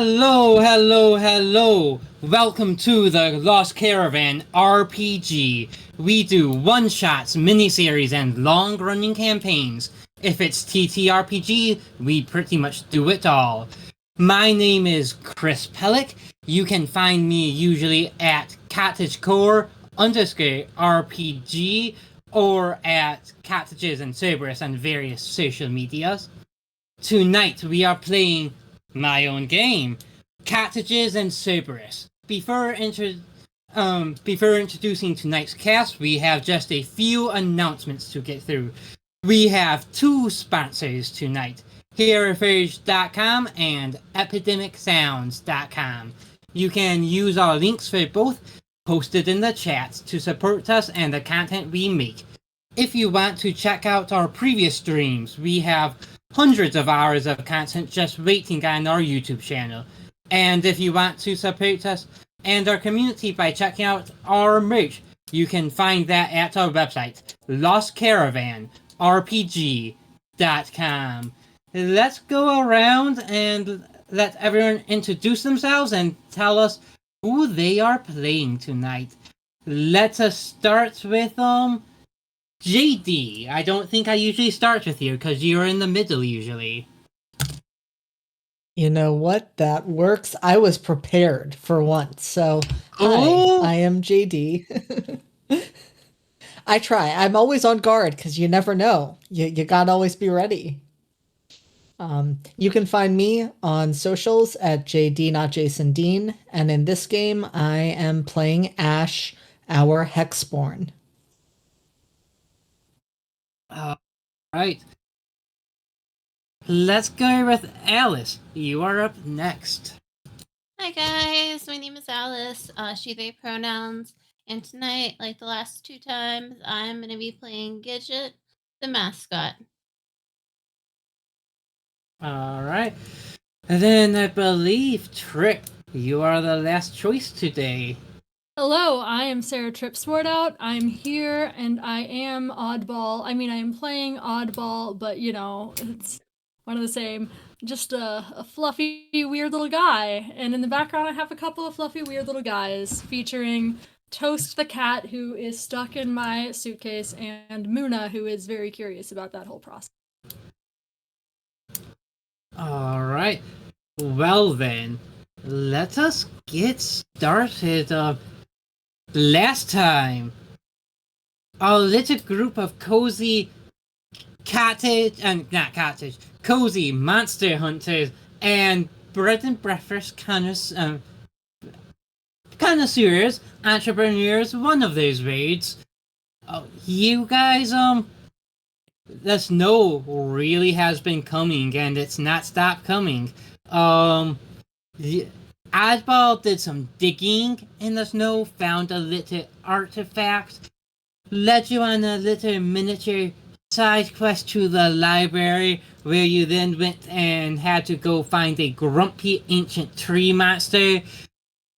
Hello, hello, hello! Welcome to the Lost Caravan RPG. We do one-shots, miniseries, and long-running campaigns. If it's TTRPG, we pretty much do it all. My name is Chris Pellick. You can find me usually at cottagecore_RPG or at Cottages and Cerberus on various social medias. Tonight we are playing my own game, Cottages and Cerberus. Before introducing tonight's cast, we have just a few announcements to get through. We have two sponsors tonight, Herefage.com and EpidemicSounds.com. You can use our links for both posted in the chat to support us and the content we make. If you want to check out our previous streams, we have hundreds of hours of content just waiting on our YouTube channel. And if you want to support us and our community by checking out our merch, you can find that at our website, lostcaravanrpg.com. Let's go around and let everyone introduce themselves and tell us who they are playing tonight. Let us start with JD. I don't think I usually start with you because you're in the middle usually. You know what? That works. I was prepared for once. So, Oh! hi, I am JD. I try. I'm always on guard because you never know. You gotta always be ready. You can find me on socials at JD Not Jason Dean, and in this game, I am playing Ash, our Hexborn. Right. Let's go with Alice. You are up next. Hi guys, my name is Alice, she, they pronouns, and tonight, like the last two times, I'm going to be playing Gidget, the mascot. Alright. And then I believe, Trip, you are the last choice today. Hello, I am Sarah Tripswordout. I'm here and I am Oddball. I mean, I am playing Oddball, but you know, it's one of the same. Just a fluffy, weird little guy. And in the background, I have a couple of fluffy, weird little guys featuring Toast the cat, who is stuck in my suitcase, and Muna, who is very curious about that whole process. Alright. Well then, let us get started. Last time, a little group of cozy cozy monster hunters and bread and breakfast connoisseurs, entrepreneurs, one of those raids. You guys, the snow really has been coming and it's not stopped coming. Oddball did some digging in the snow, found a little artifact, led you on a little miniature side quest to the library, where you then went and had to go find a grumpy ancient tree monster,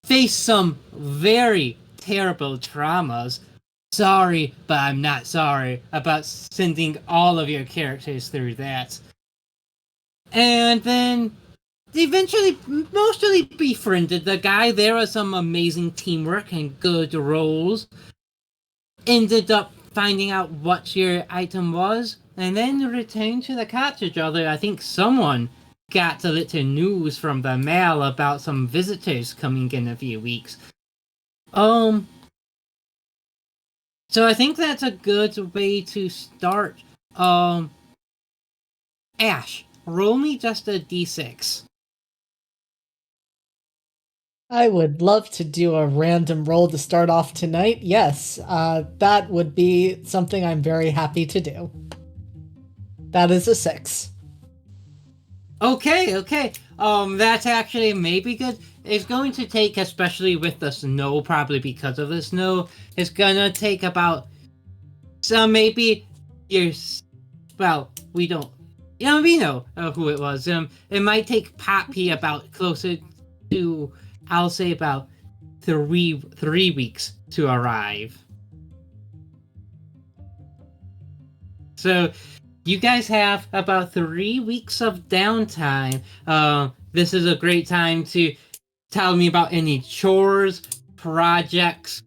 face some very terrible traumas. Sorry, but I'm not sorry about sending all of your characters through that. And then eventually mostly befriended the guy. There was some amazing teamwork and good rolls. Ended up finding out what your item was, and then returned to the cottage, although I think someone got a little news from the mail about some visitors coming in a few weeks. So I think that's a good way to start. Ash, roll me just a d6. I would love to do a random roll to start off tonight. Yes, that would be something I'm very happy to do. That is a 6. Okay. That's actually maybe good. It's going to take, especially with the snow, probably because of the snow, it's gonna take about maybe years. Well, we don't. Yeah, we know who it was. It might take Poppy about closer to, I'll say, about three weeks to arrive. So you guys have about 3 weeks of downtime. this is a great time to tell me about any chores, projects,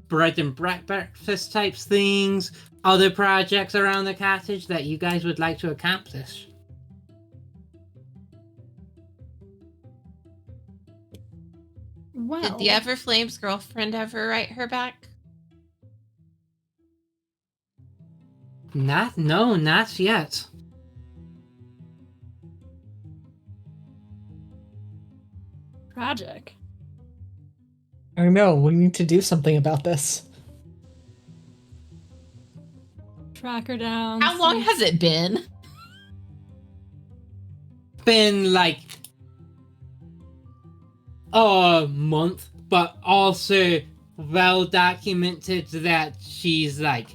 bread and breakfast types things, other projects around the cottage that you guys would like to accomplish. Well, Did the Everflame's girlfriend ever write her back? Not yet. tragic. I know, we need to do something about this. Track her down. How long has it been? Been like a month, but also well documented that she's like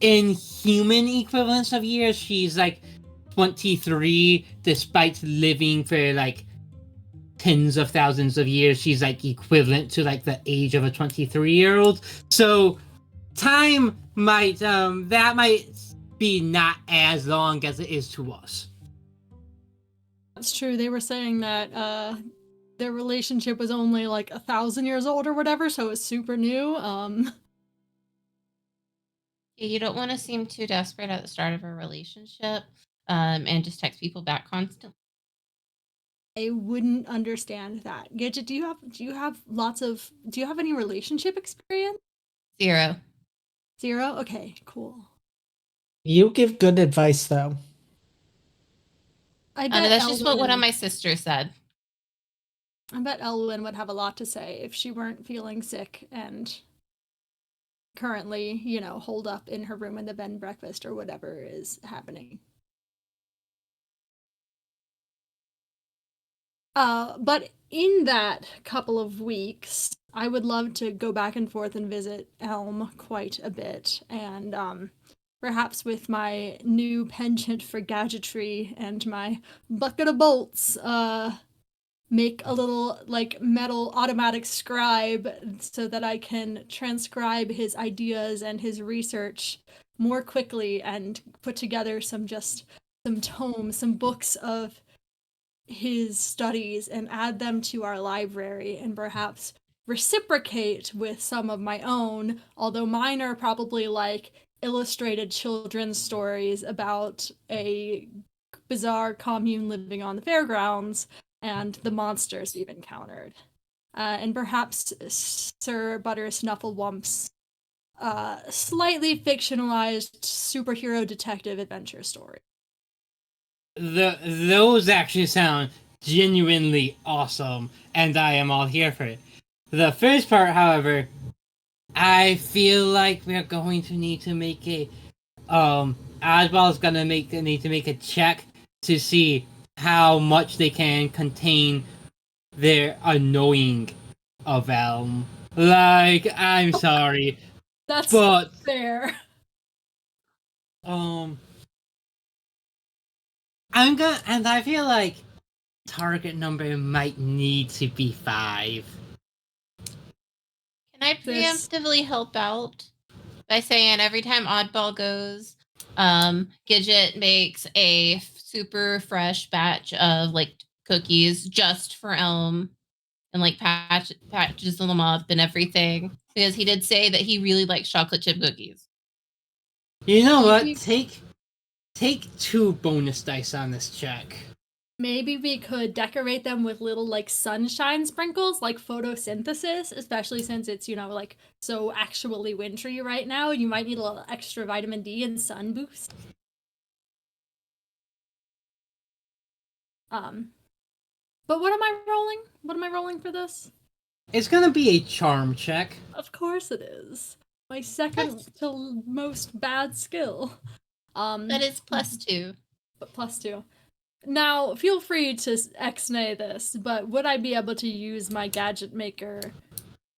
in human equivalence of years, she's like 23, despite living for like tens of thousands of years. She's like equivalent to like the age of a 23-year-old. So time might that might be not as long as it is to us. That's true. They were saying that their relationship was only like 1,000 years old or whatever, so it's super new. You don't want to seem too desperate at the start of a relationship, and just text people back constantly. I wouldn't understand that. Gidget, do you have any relationship experience? 0. 0? Okay, cool. You give good advice, though. I bet That's just what one of Elwyn- my sisters said. I bet Elwyn would have a lot to say if she weren't feeling sick and currently, holed up in her room in the bed and breakfast or whatever is happening. But in that couple of weeks, I would love to go back and forth and visit Elm quite a bit, and perhaps with my new penchant for gadgetry and my bucket of bolts, make a little like metal automatic scribe so that I can transcribe his ideas and his research more quickly and put together some tomes, some books of his studies and add them to our library and perhaps reciprocate with some of my own, although mine are probably like illustrated children's stories about a bizarre commune living on the fairgrounds and the monsters we've encountered. And perhaps Sir Butter Snufflewump's slightly fictionalized superhero detective adventure story. Those actually sound genuinely awesome, and I am all here for it. The first part, however, I feel like we're going to need to make a Oddball's gonna need to make a check to see how much they can contain their annoying of Elm. Like, I'm sorry, That's but fair. I feel like target number might need to be 5. Can I preemptively help out by saying every time Oddball goes, Gidget makes a super fresh batch of like cookies just for Elm and like patches them up and everything, because he did say that he really likes chocolate chip cookies. You know what? Take 2 bonus dice on this check. Maybe we could decorate them with little like sunshine sprinkles, like photosynthesis, especially since it's, like so actually wintry right now. You might need a little extra vitamin D and sun boost. But what am I rolling? What am I rolling for this? It's gonna be a charm check. Of course it is. My second to most bad skill. That is +2. But +2. Now, feel free to ex-nay this, but would I be able to use my gadget maker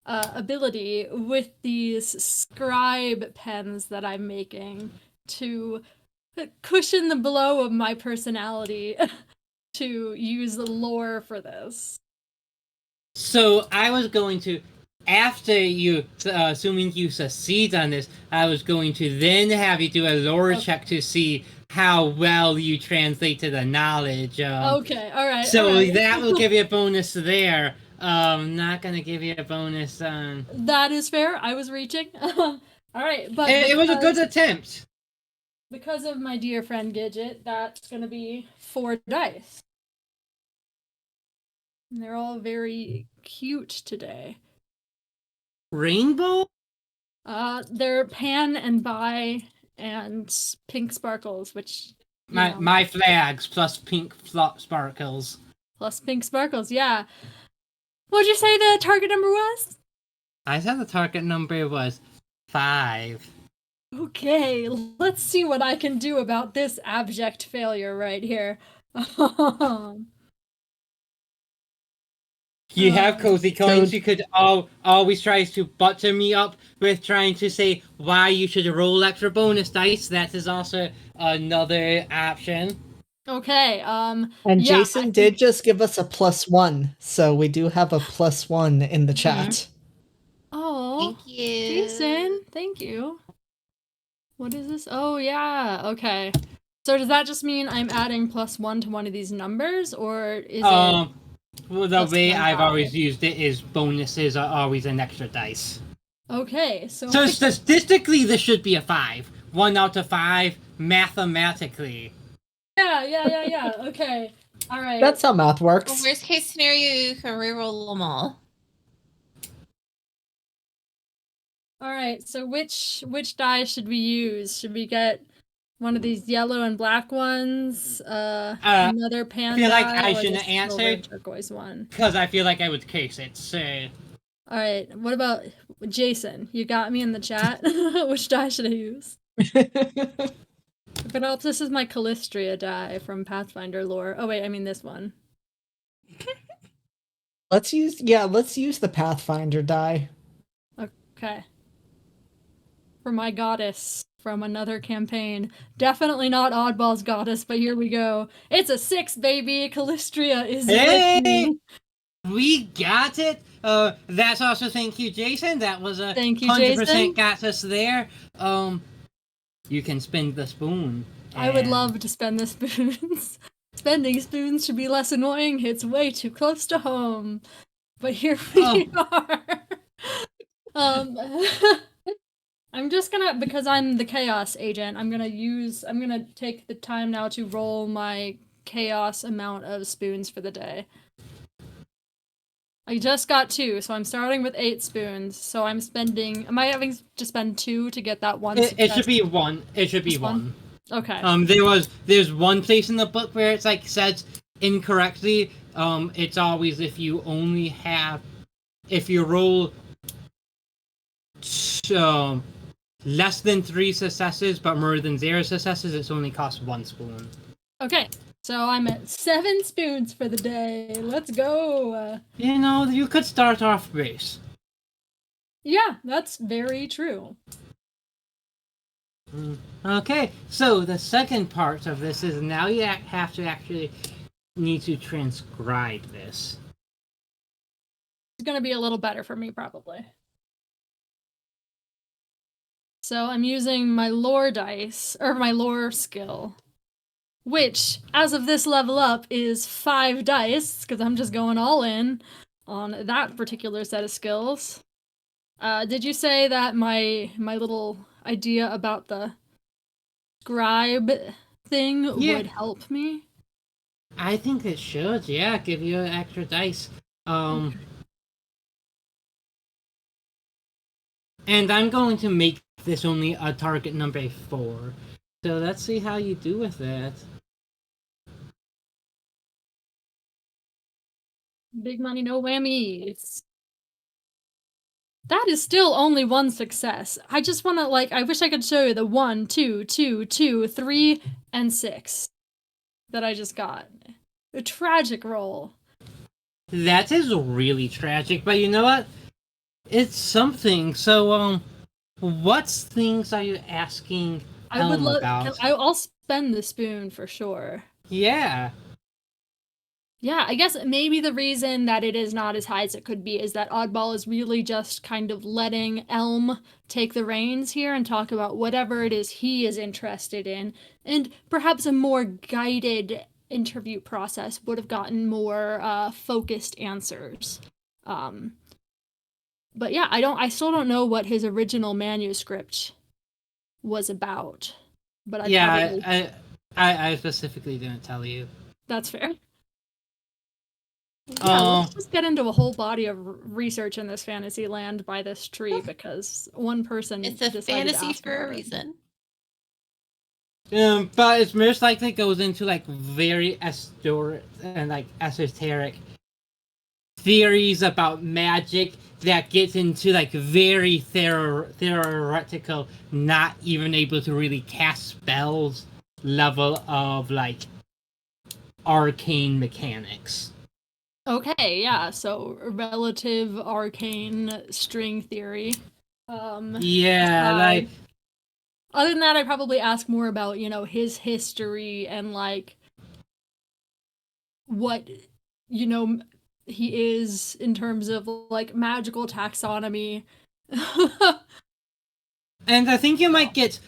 ability with these scribe pens that I'm making to cushion the blow of my personality to use the lore for this? So I was going to, after you, assuming you succeed on this, I was going to then have you do a lore check to see how well you translated the knowledge. Okay, all right. So all right. that will give you a bonus there. Not gonna give you a bonus on. That is fair. I was reaching. All right, but It was a good attempt. because of my dear friend Gidget, that's gonna be 4 dice. And they're all very cute today. Rainbow? They're pan and bi and pink sparkles, which My flags plus pink sparkles. plus pink sparkles. Yeah. What'd you say the target number was? I said the target number was 5. Okay, let's see what I can do about this abject failure right here. You have cozy coins. So- You could always try to butter me up with trying to say why you should roll extra bonus dice. That is also another option. Okay, And yeah, Jason did just give us a +1, so we do have a +1 in the chat. Oh, Thank you. Jason, thank you. What is this? Oh, yeah, okay. So does that just mean I'm adding +1 to one of these numbers, or is it... Well, the Plus way one I've die. always used it is bonuses are always an extra dice. Okay, so... So statistically, this should be a 5. 1 out of 5, mathematically. Yeah, okay. All right. That's how math Well, works. worst case scenario, you can reroll them all. All right, so which die should we use? Should we get one of these yellow and black ones? Another pan I feel like die, I or shouldn't the silver answer. and turquoise one? Because I feel like I would case it, so... All right, what about Jason? You got me in the chat. Which die should I use? But also, this is my Callistria die from Pathfinder lore. Oh wait, I mean this one. Let's use the Pathfinder die. Okay. For my goddess from another campaign. Definitely not Oddball's goddess, but here we go. It's a 6, baby! Callistria is with Hey! me. We got it! That's also thank you, Jason. That was a Thank you, 100% Jason. got us there. You can spin the spoon. I would and- love to spend the spoons. Spending spoons should be less annoying. It's way too close to home. But here we are. I'm just gonna, because I'm the chaos agent, I'm gonna take the time now to roll my chaos amount of spoons for the day. I just got 2, so I'm starting with 8 spoons. So am I having to spend 2 to get that one? It should be 1. It should be Just 1. Okay. There's one place in the book where it's like says incorrectly. It's always if you roll less than 3 successes but more than 0 successes, it's only costs 1 spoon. Okay. So I'm at 7 spoons for the day. Let's go. You could start off base. Yeah, that's very true. Okay, so the second part of this is now you have to actually need to transcribe this. It's gonna be a little better for me, probably. So I'm using my lore dice, or my lore skill, which, as of this level up, is 5 dice, because I'm just going all in on that particular set of skills. Did you say that my little idea about the scribe thing would help me? I think it should, yeah, give you extra dice. And I'm going to make this only a target number 4. So let's see how you do with that. Big money, no whammies. That is still only 1 success. I just want to, I wish I could show you the 1, 2, 2, 2, 3, and 6 that I just got. A tragic roll. That is really tragic, but you know what? It's something. So, what things are you asking I would love. about? I'll spend the spoon for sure. Yeah. Yeah, I guess maybe the reason that it is not as high as it could be is that Oddball is really just kind of letting Elm take the reins here and talk about whatever it is he is interested in. And perhaps a more guided interview process would have gotten more focused answers. But yeah, I still don't know what his original manuscript was about. But I'd probably. I specifically didn't tell you. That's fair. Yeah, Oh, let's just get into a whole body of research in this fantasy land by this tree because one person It's a decided to fantasy ask for a about it. reason. but it's most likely goes into like very esoteric and like esoteric theories about magic that gets into like very theoretical, not even able to really cast spells level of like arcane mechanics. Okay, yeah, so relative arcane string theory. Yeah, like Other than that, I'd probably ask more about, his history and like what, he is in terms of like magical taxonomy. and I think you might get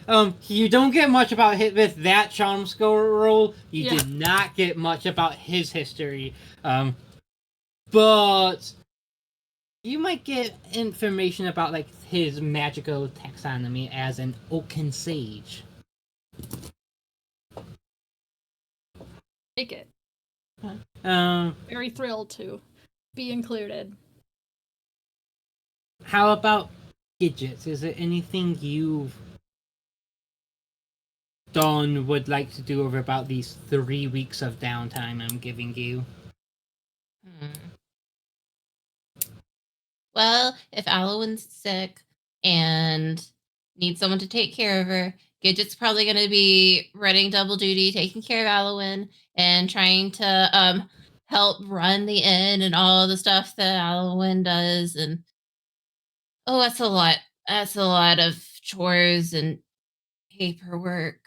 you don't get much about hit with that charm scroll. You Yeah. did not get much about his history. But you might get information about like his magical taxonomy as an oaken sage. Take it. Um, Very thrilled to be included. how about Gidgets? Is there anything you've done would like to do over about these 3 weeks of downtime I'm giving you? Well, if Alwyn's sick and needs someone to take care of her, Gidget's probably going to be running double duty, taking care of Alwyn and trying to help run the inn and all the stuff that Alwyn does. And oh, that's a lot. That's a lot of chores and paperwork.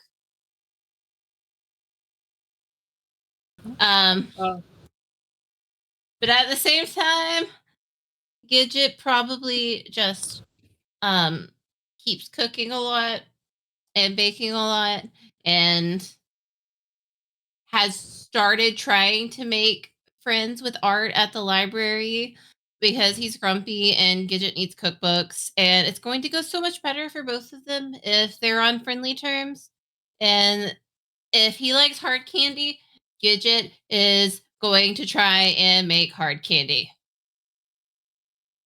But at the same time, Gidget probably just keeps cooking a lot and baking a lot and has started trying to make friends with Art at the library because he's grumpy and Gidget needs cookbooks. And it's going to go so much better for both of them if they're on friendly terms. And if he likes hard candy, Gidget is going to try and make hard candy.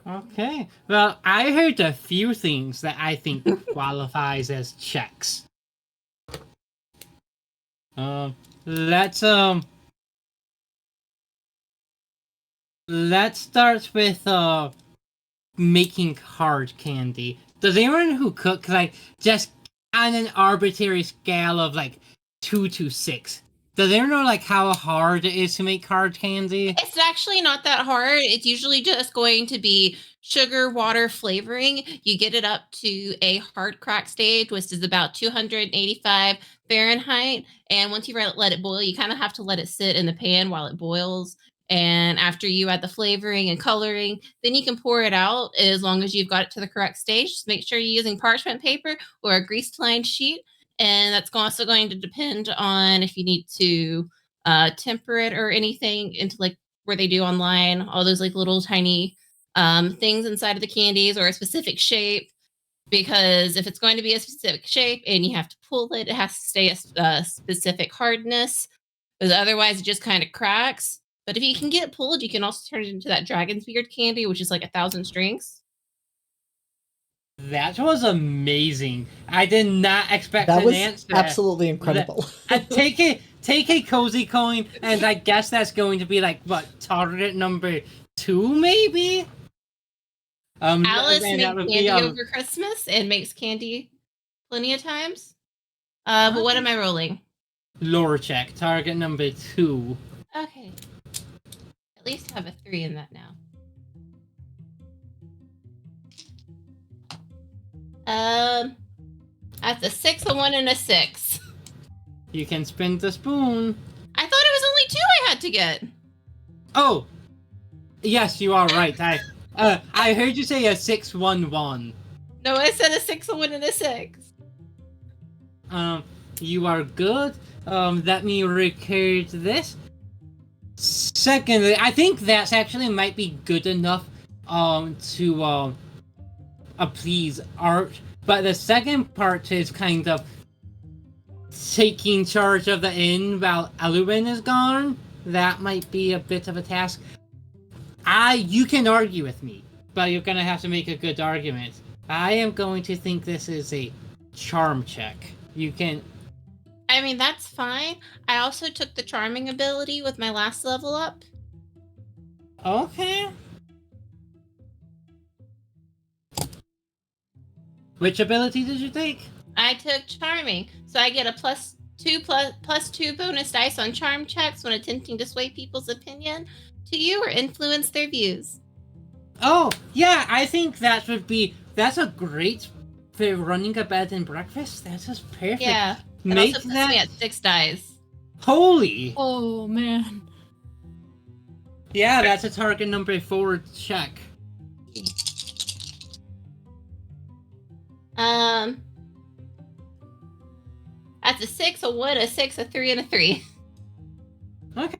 Okay. Well, I heard a few things that I think qualifies as checks. Let's start with making hard candy. Does anyone who cooks like just on an arbitrary scale of like 2 to 6? Does anyone know like how hard it is to make hard candy? It's actually not that hard. It's usually just going to be sugar, water, flavoring. You get it up to a hard crack stage, which is about 285 Fahrenheit. And once you let it boil, you kind of have to let it sit in the pan while it boils. And after you add the flavoring and coloring, then you can pour it out as long as you've got it to the correct stage. Just make sure you're using parchment paper or a greased lined sheet. And that's also going to depend on if you need to temper it or anything into like where they do online, all those like little tiny things inside of the candies or a specific shape. Because if it's going to be a specific shape and you have to pull it, it has to stay a specific hardness. Because otherwise, it just kind of cracks. But if you can get it pulled, you can also turn it into that dragon's beard candy, which is like 1,000 strings. That was amazing. I did not expect That an was answer. absolutely incredible. Take a cozy coin, and I guess that's going to be like what target number 2, maybe. Alice and made that would candy be, over Christmas and makes candy plenty of times. But what am I rolling? lore check. Target number 2. Okay. At least have a 3 in that now. That's a 6, a 1, and a 6. You can spin the spoon. I thought it was only 2 I had to get. Oh, yes, you are right. I heard you say a 611. No, I said a 6, a 1, and a 6. You are good. Let me record this. Secondly, I think that's actually might be good enough to please Art. But the second part is kind of taking charge of the inn while Eluin is gone. That might be a bit of a task. You can argue with me, but you're gonna have to make a good argument. I am going to think this is a charm check. You can. I mean, that's fine. I also took the charming ability with my last level up. Okay. Which ability did you take? I took charming, so I get a plus 2 bonus dice on charm checks when attempting to sway people's opinion to you or influence their views. Oh, yeah, I think that's a great for running a bed and breakfast. That's just perfect. Yeah. It Make also puts that me at 6 dice. holy. Oh man. Yeah, that's a target number 4 check. That's a 6, a 1, a 6, a 3, and a 3. Okay.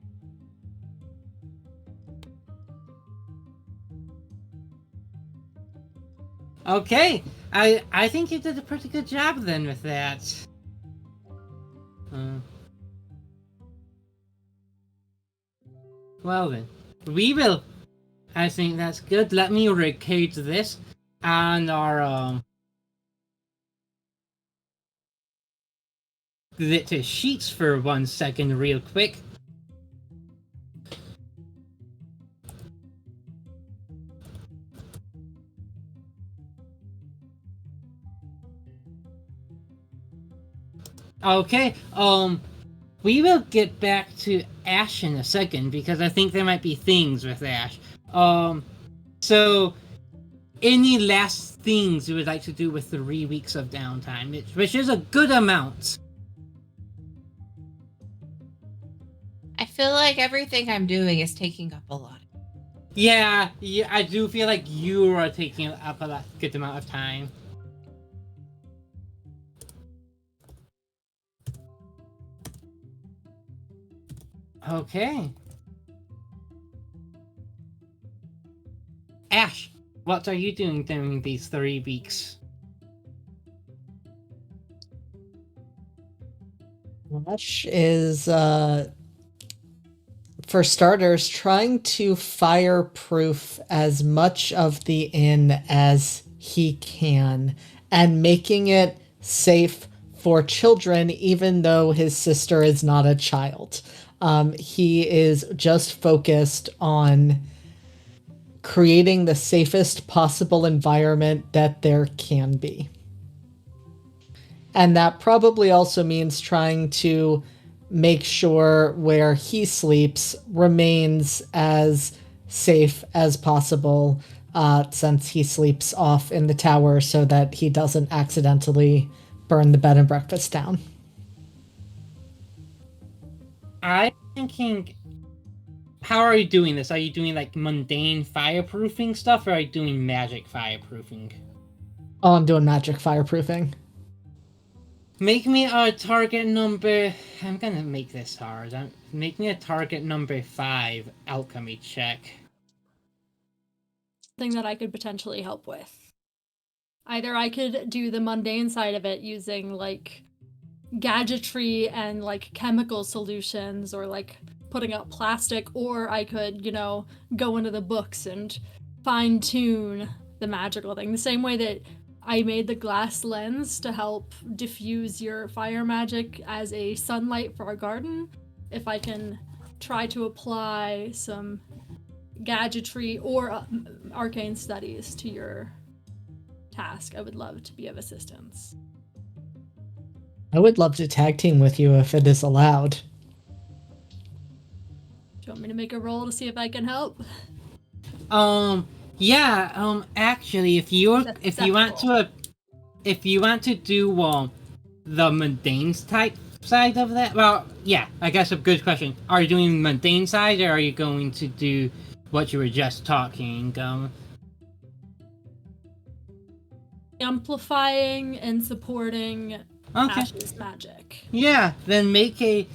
Okay, I think you did a pretty good job then with that. Well then, we will. I think that's good. Let me record this on our the sheets for 1 second, real quick. Okay, we will get back to Ash in a second because I think there might be things with Ash. So any last things you would like to do with 3 weeks of downtime, which is a good amount? I feel like everything I'm doing is taking up a lot. Yeah, I do feel like you are taking up a good amount of time. Okay. Ash, what are you doing during these 3 weeks? Ash is, for starters, trying to fireproof as much of the inn as he can and making it safe for children, even though his sister is not a child. He is just focused on creating the safest possible environment that there can be. And that probably also means trying to make sure where he sleeps remains as safe as possible, since he sleeps off in the tower so that he doesn't accidentally burn the bed and breakfast down. I'm thinking, how are you doing this? Are you doing like mundane fireproofing stuff, or are you doing magic fireproofing? Oh, I'm doing magic fireproofing. Make me a target number. I'm gonna make this hard. Make me a target number 5 alchemy check. Thing that I could potentially help with. Either I could do the mundane side of it using like gadgetry and like chemical solutions or like putting out plastic, or I could, go into the books and fine tune the magical thing. The same way that I made the glass lens to help diffuse your fire magic as a sunlight for our garden. If I can try to apply some gadgetry or arcane studies to your task, I would love to be of assistance. I would love to tag team with you if it is allowed. Do you want me to make a roll to see if I can help? Yeah, actually, if you want to do the mundane type side of that? Well, yeah, I guess a good question. Are you doing mundane side, or are you going to do what you were just talking? Amplifying and supporting Okay. Ash's magic. Yeah, then make a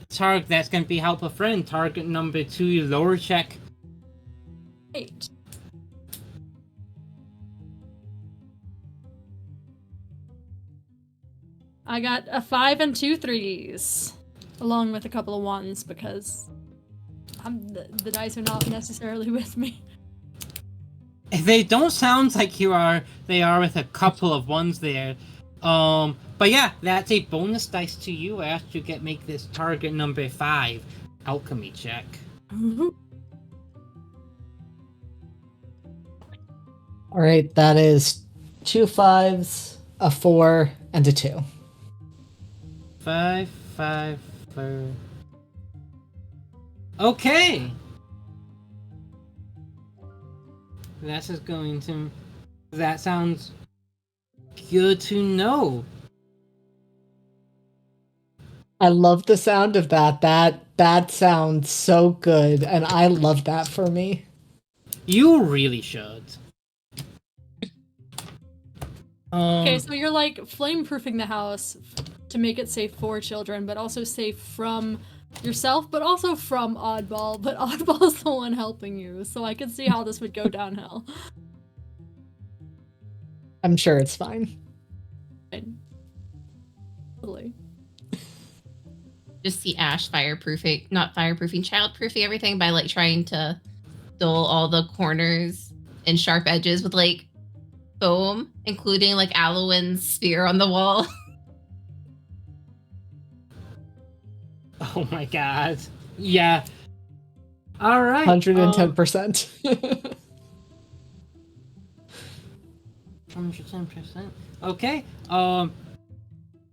target that's going to be help a friend. Target number 2, lower check. 8. I got a 5 and 2 3s, along with a couple of 1s because the dice are not necessarily with me. They don't sound like they are with a couple of 1s there. But yeah, that's a bonus dice to you after you make this target number 5 alchemy check. All right, that is 2 5s, a 4, and a 2. 5, 5, 4. Okay. That is going to. That sounds good to know. I love the sound of that. That sounds so good, and I love that for me. You really should. Okay, so you're like flame-proofing the house to make it safe for children, but also safe from yourself, but also from Oddball. But Oddball's the one helping you, so I can see how this would go downhill. I'm sure it's fine. Totally. Just see Ash fireproofing, not fireproofing, childproofing everything by like trying to dull all the corners and sharp edges with like foam, including like Alwyn's spear on the wall. Oh my god. Yeah. Alright. 110%. 110%. Okay.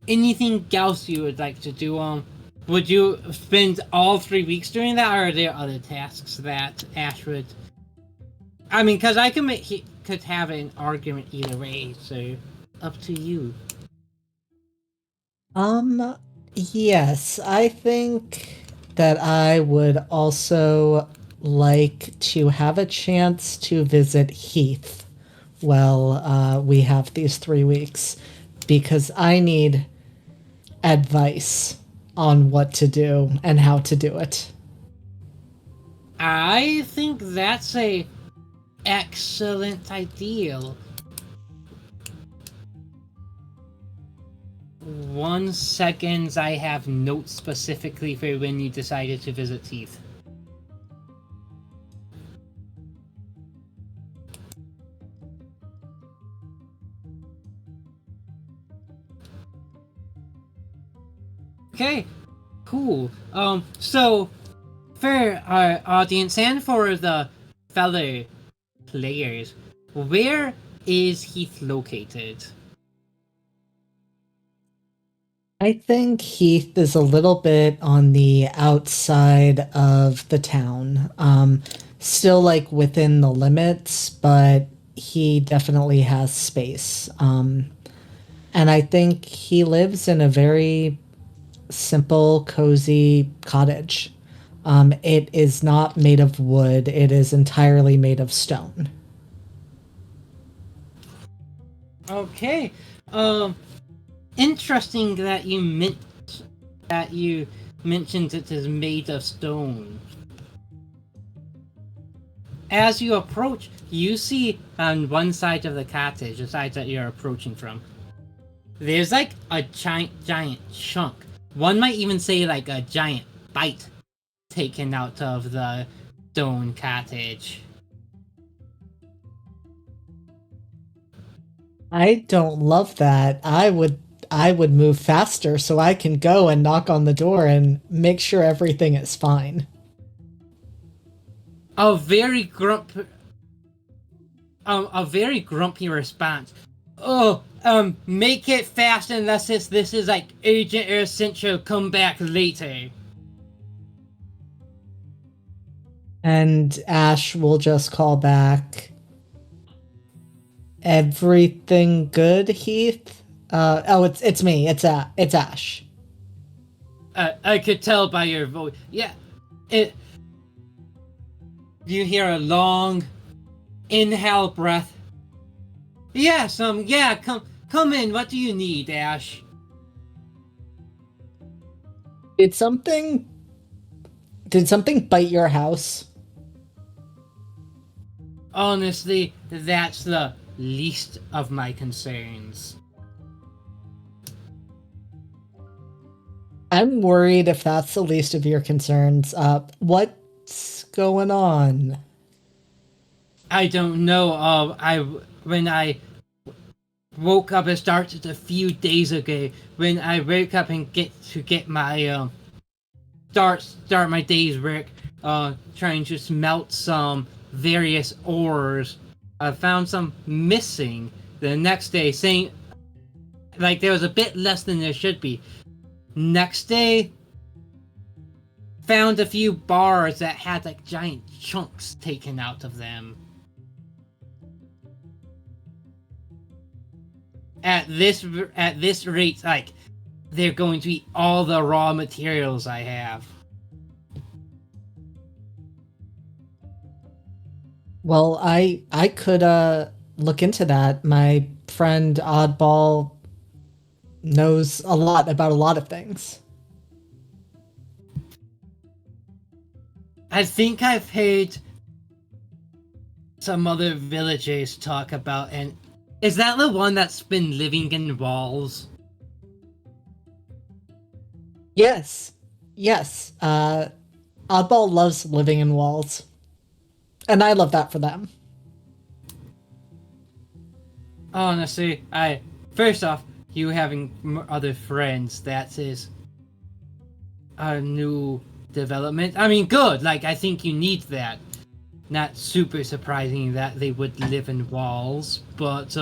Anything else you would like to do? Would you spend all 3 weeks doing that, or are there other tasks that Ash would? I mean, because he could have an argument either way, so up to you. Yes, I think that I would also like to have a chance to visit Heath while we have these 3 weeks, because I need advice on what to do and how to do it. I think that's a excellent idea. 1 second, I have notes specifically for when you decided to visit Heath. Okay, cool. So for our audience and for the fellow players, where is Heath located? I think Heath is a little bit on the outside of the town. Still like within the limits, but he definitely has space. And I think he lives in a very simple, cozy cottage. It is not made of wood, it is entirely made of stone. Okay. Interesting that you mentioned it is made of stone. As you approach, you see on one side of the cottage, the side that you're approaching from, there's like a giant chunk. One might even say like a giant bite taken out of the stone cottage. I don't love that. I would move faster so I can go and knock on the door and make sure everything is fine. A very grumpy response. Oh, make it fast unless this is like urgent or essential. Come back later. And Ash will just call back, "Everything good, Heath?" Oh, it's me. It's Ash. I could tell by your voice. Yeah, it. You hear a long inhale breath. Yes, yeah, come in. What do you need, Ash? Did something bite your house? Honestly, that's the least of my concerns. I'm worried if that's the least of your concerns. What's going on? I don't know. When I woke up, it started a few days ago. When I wake up and get my start my day's work, trying to smelt some various ores. I found some missing. The next day, saying like there was a bit less than there should be. Next day, found a few bars that had like giant chunks taken out of them. At this rate, like they're going to eat all the raw materials I have. Well, I could look into that. My friend Oddball knows a lot about a lot of things. I think I've heard some other villagers talk about, and is that the one that's been living in walls? Yes. Yes. Oddball loves living in walls. And I love that for them. Honestly, first off, you having other friends, that is a new development. I mean, good. Like, I think you need that. Not super surprising that they would live in walls, but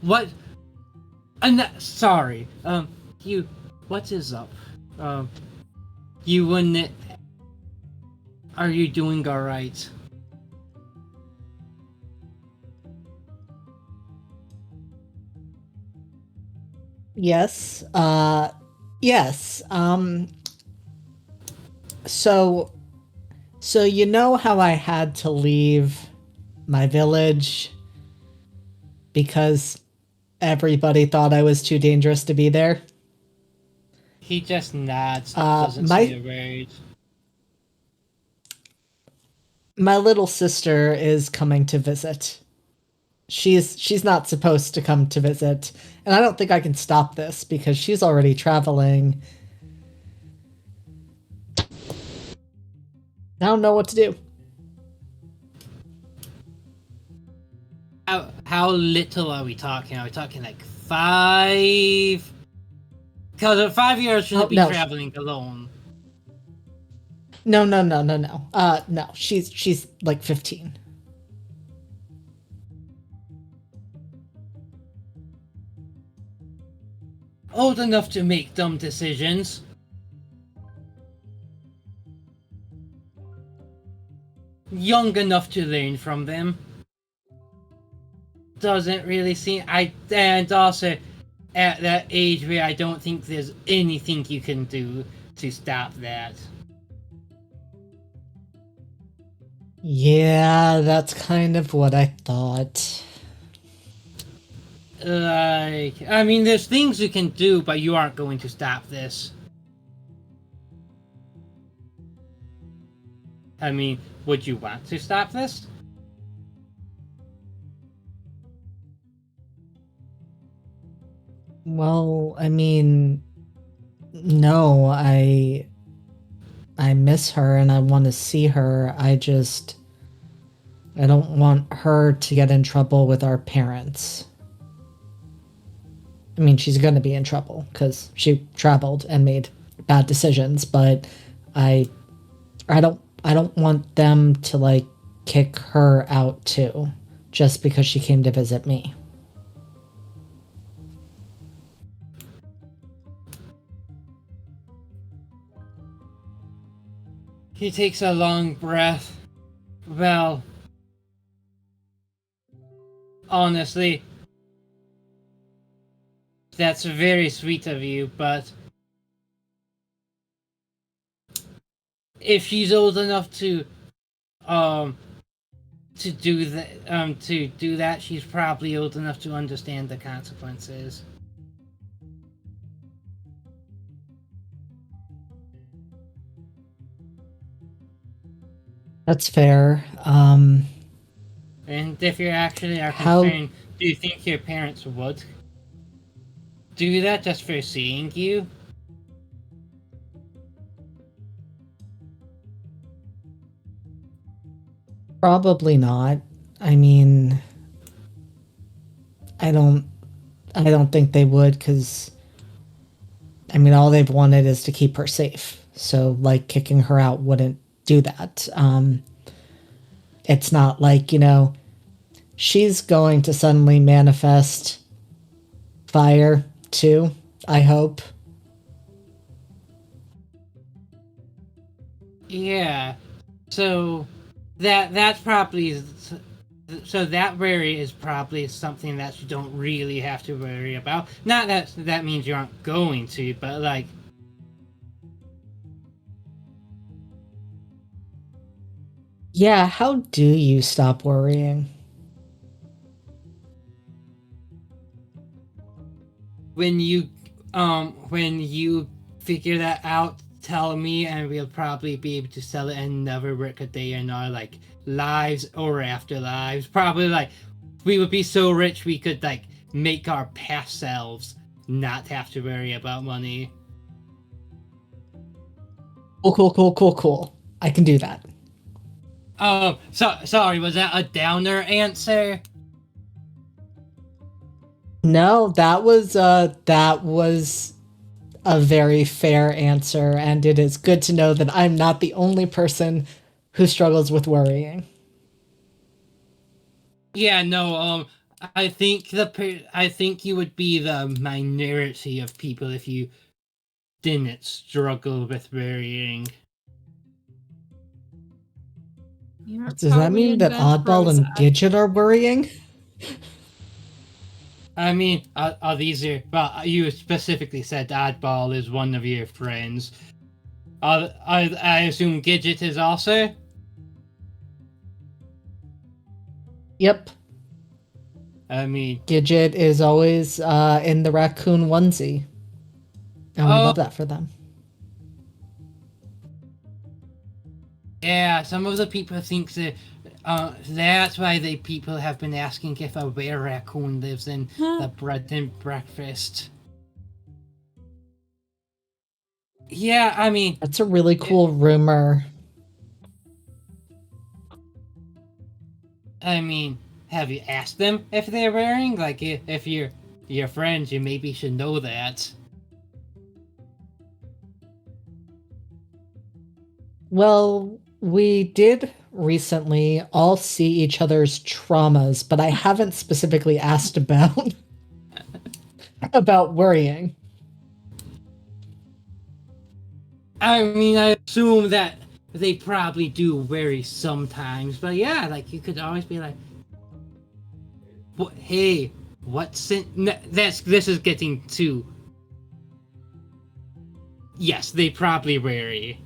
what? Sorry. You. What is up? You wouldn't. Are you doing all right? Yes. Yes. So you know how I had to leave my village because everybody thought I was too dangerous to be there? He just nods, doesn't say a word. My little sister is coming to visit. She's not supposed to come to visit, and I don't think I can stop this because she's already traveling. I don't know what to do. How little are we talking? Are we talking like 5? Because a 5-year-old shouldn't be no. traveling alone. No. No. She's like 15. Old enough to make dumb decisions. Young enough to learn from them. Doesn't really seem. And also at that age where I don't think there's anything you can do to stop that. Yeah, that's kind of what I thought. Like, I mean, there's things you can do, but you aren't going to stop this. I mean, would you want to stop this? Well, I mean, no, I miss her and I want to see her. I don't want her to get in trouble with our parents. I mean, she's going to be in trouble because she traveled and made bad decisions, but I don't want them to like kick her out too just because she came to visit me. He takes a long breath. Well, honestly, That's very sweet of you, but if she's old enough um to do that, she's probably old enough to understand the consequences. That's fair. And if you actually are How concerned, do you think your parents would do that just for seeing you? Probably not. I mean, I don't I don't think they would, because I mean, all they've wanted is to keep her safe. So like kicking her out wouldn't do that. It's not like, she's going to suddenly manifest fire too, I hope. Yeah. So that's probably so that worry is probably something that you don't really have to worry about. Not that that means you aren't going to, but like Yeah, how do you stop worrying? when you figure that out, tell me and we'll probably be able to sell it and never work a day in our like lives or afterlives. Probably like we would be so rich we could like make our past selves not have to worry about money. Cool, cool, cool, cool, cool. I can do that. Sorry, was that a downer answer? No, that was a very fair answer, and it is good to know that I'm not the only person who struggles with worrying. Yeah, no, I think you would be the minority of people if you didn't struggle with worrying. You're Does that probably mean in that bed Oddball and Prozac. Gidget are worrying? I mean, these are well, you specifically said Oddball is one of your friends. I assume Gidget is also. Yep. I mean, Gidget is always in the raccoon onesie. And we oh love that for them. yeah, some of the people think that that's why the people have been asking if a were raccoon lives in the bread and breakfast. Yeah, I mean, That's a really cool rumor. have you asked them if they're wearing? Like, if you're your friends, you maybe should know that. Well, we did recently all see each other's traumas, but I haven't specifically asked about about worrying. I mean, I assume that they probably do worry sometimes, but yeah, like you could always be like, "What? Hey, what's in?" This is getting too. Yes, they probably worry.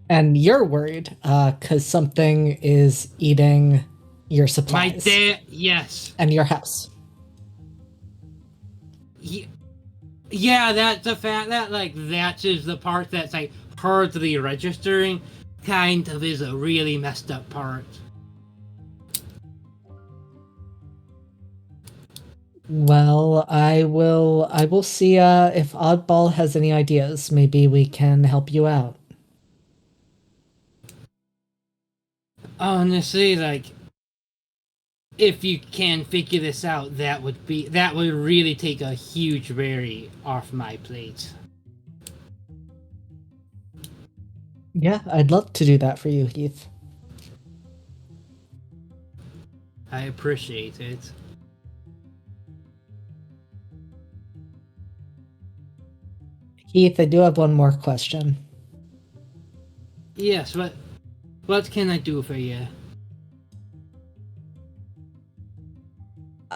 And you're worried because something is eating your My supplies dad, yes, and your house. yeah, that's the fact that like that is the part that's like hardly registering. Kind of is a really messed up part. Well, I will see if Oddball has any ideas. Maybe we can help you out. Honestly, like if you can figure this out, that would really take a huge worry off my plate. Yeah, I'd love to do that for you, Heath. I appreciate it. Heath, I do have one more question. Yes, what can I do for you?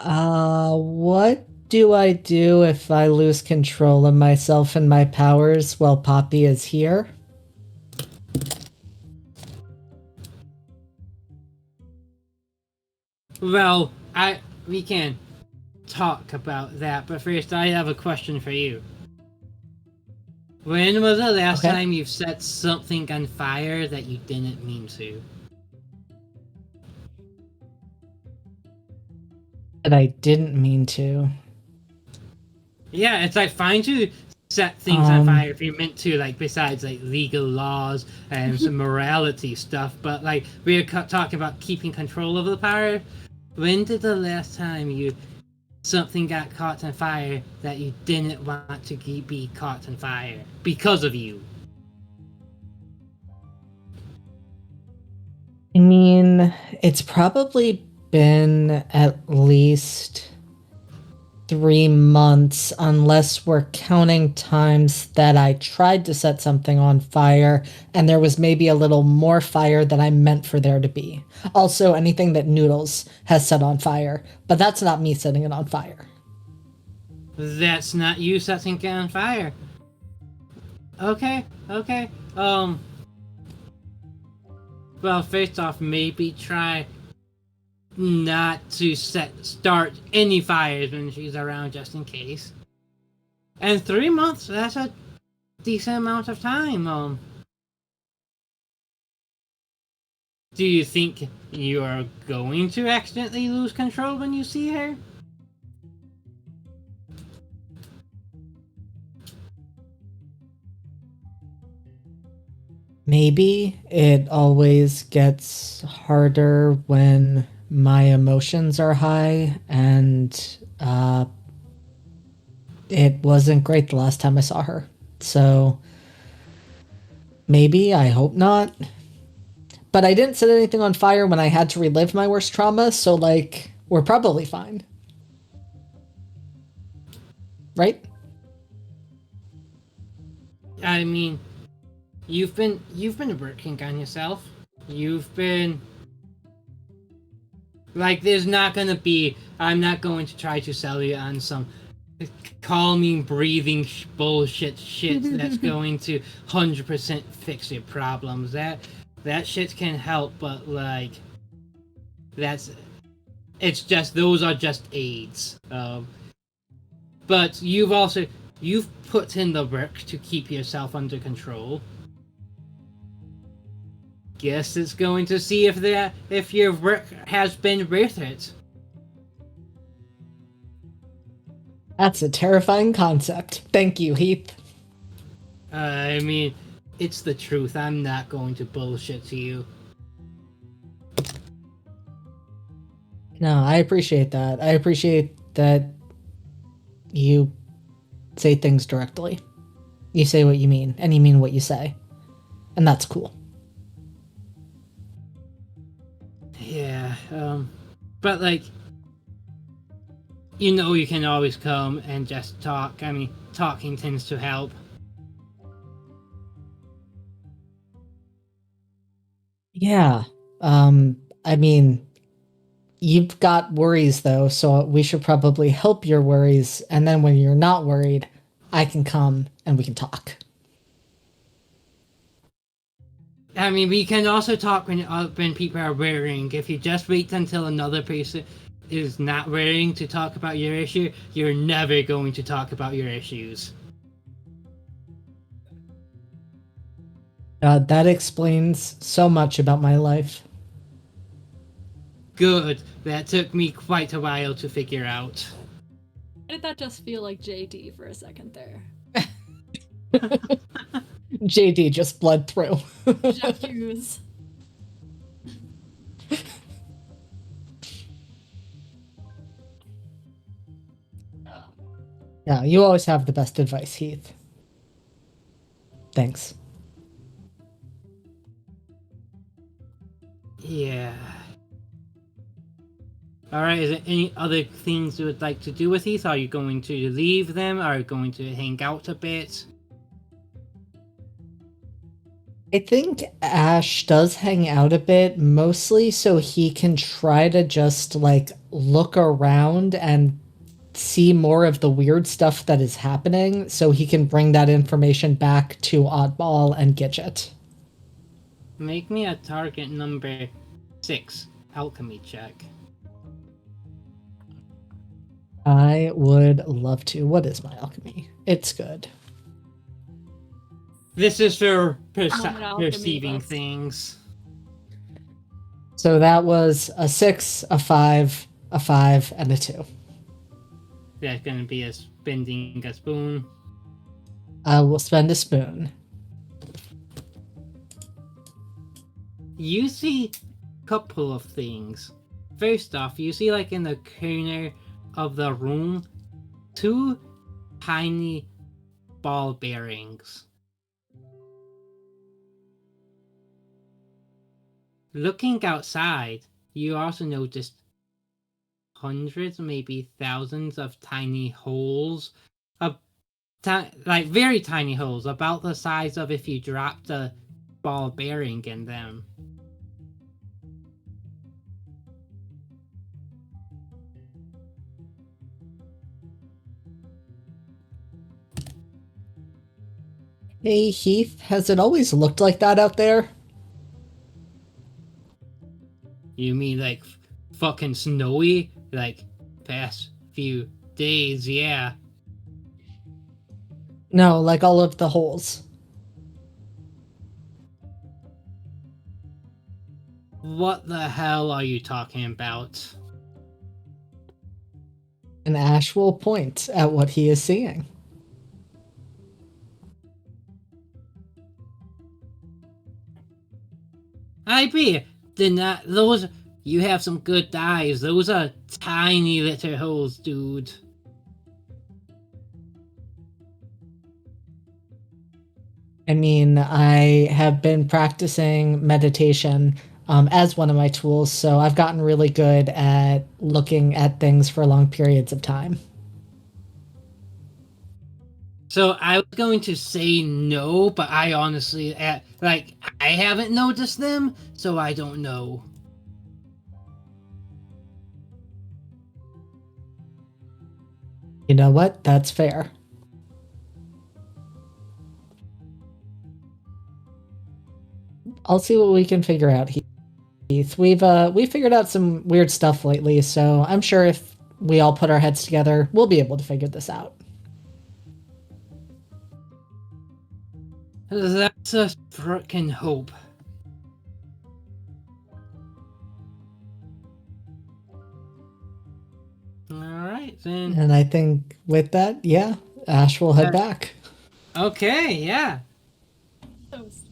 What do I do if I lose control of myself and my powers while Poppy is here? Well, we can talk about that, but first I have a question for you. When was the last Okay. time you set something on fire that you didn't mean to? That I didn't mean to. Yeah, it's like fine to set things on fire if you're meant to, like besides like legal laws and some morality stuff. But like we're talking about keeping control of the fire. When did the last time something got caught on fire that you didn't want to be caught on fire because of you? I mean, it's probably been at least 3 months, unless we're counting times that I tried to set something on fire and there was maybe a little more fire than I meant for there to be. Also, anything that Noodles has set on fire, but that's not me setting it on fire. That's not you setting it on fire. Okay. Well, first off, maybe try not to start any fires when she's around, just in case. And 3 months, that's a decent amount of time. Do you think you are going to accidentally lose control when you see her? Maybe it always gets harder when my emotions are high, and it wasn't great the last time I saw her. So maybe, I hope not. But I didn't set anything on fire when I had to relive my worst trauma, so like, we're probably fine. Right? I mean, you've been working on yourself. You've been like, there's not gonna be. I'm not going to try to sell you on some calming, breathing bullshit shit that's going to 100% fix your problems. That shit can help, but like, it's just, those are just aids. But you've put in the work to keep yourself under control. Guess it's going to see if your work has been worth it. That's a terrifying concept. Thank you, Heath. I mean, it's the truth. I'm not going to bullshit to you. No, I appreciate that. I appreciate that you say things directly. You say what you mean, and you mean what you say. And that's cool. Yeah, but like, you can always come and just talk. I mean, talking tends to help. Yeah. I mean, you've got worries though, so we should probably help your worries, and then when you're not worried, I can come and we can talk. I mean, we can also talk when people are worrying. If you just wait until another person is not worrying to talk about your issue, you're never going to talk about your issues. That explains so much about my life. Good. That took me quite a while to figure out. Why did that just feel like JD for a second there? JD just bled through. Jeff Hughes. Yeah, you always have the best advice, Heath. Thanks. Yeah. Alright, is there any other things you would like to do with these? Are you going to leave them? Are you going to hang out a bit? I think Ash does hang out a bit, mostly so he can try to just like look around and see more of the weird stuff that is happening so he can bring that information back to Oddball and Gidget. Make me a target number 6 alchemy check. I would love to. What is my alchemy? It's good. This is for alchemy, perceiving that's- things. So that was a 6, a 5, and a 2. That's gonna be a spending a spoon. I will spend a spoon. You see a couple of things. First off, you see like in the corner of the room, 2 tiny ball bearings. Looking outside, you also noticed hundreds, maybe thousands of tiny holes, like very tiny holes, about the size of if you dropped a ball bearing in them. Hey Heath, has it always looked like that out there? You mean like fucking snowy? Like past few days, yeah. No, like all of the holes. What the hell are you talking about? And Ash will point at what he is seeing. I be did not those. You have some good eyes. Those are tiny little holes, dude. I mean, I have been practicing meditation as one of my tools, so I've gotten really good at looking at things for long periods of time. So I was going to say no, but I honestly, like, I haven't noticed them, so I don't know. You know what? That's fair. I'll see what we can figure out, Heath. We figured out some weird stuff lately, so I'm sure if we all put our heads together, we'll be able to figure this out. That's a frickin' hope. Alright, then. And I think with that, yeah, Ash will head back. Okay, yeah. Toast.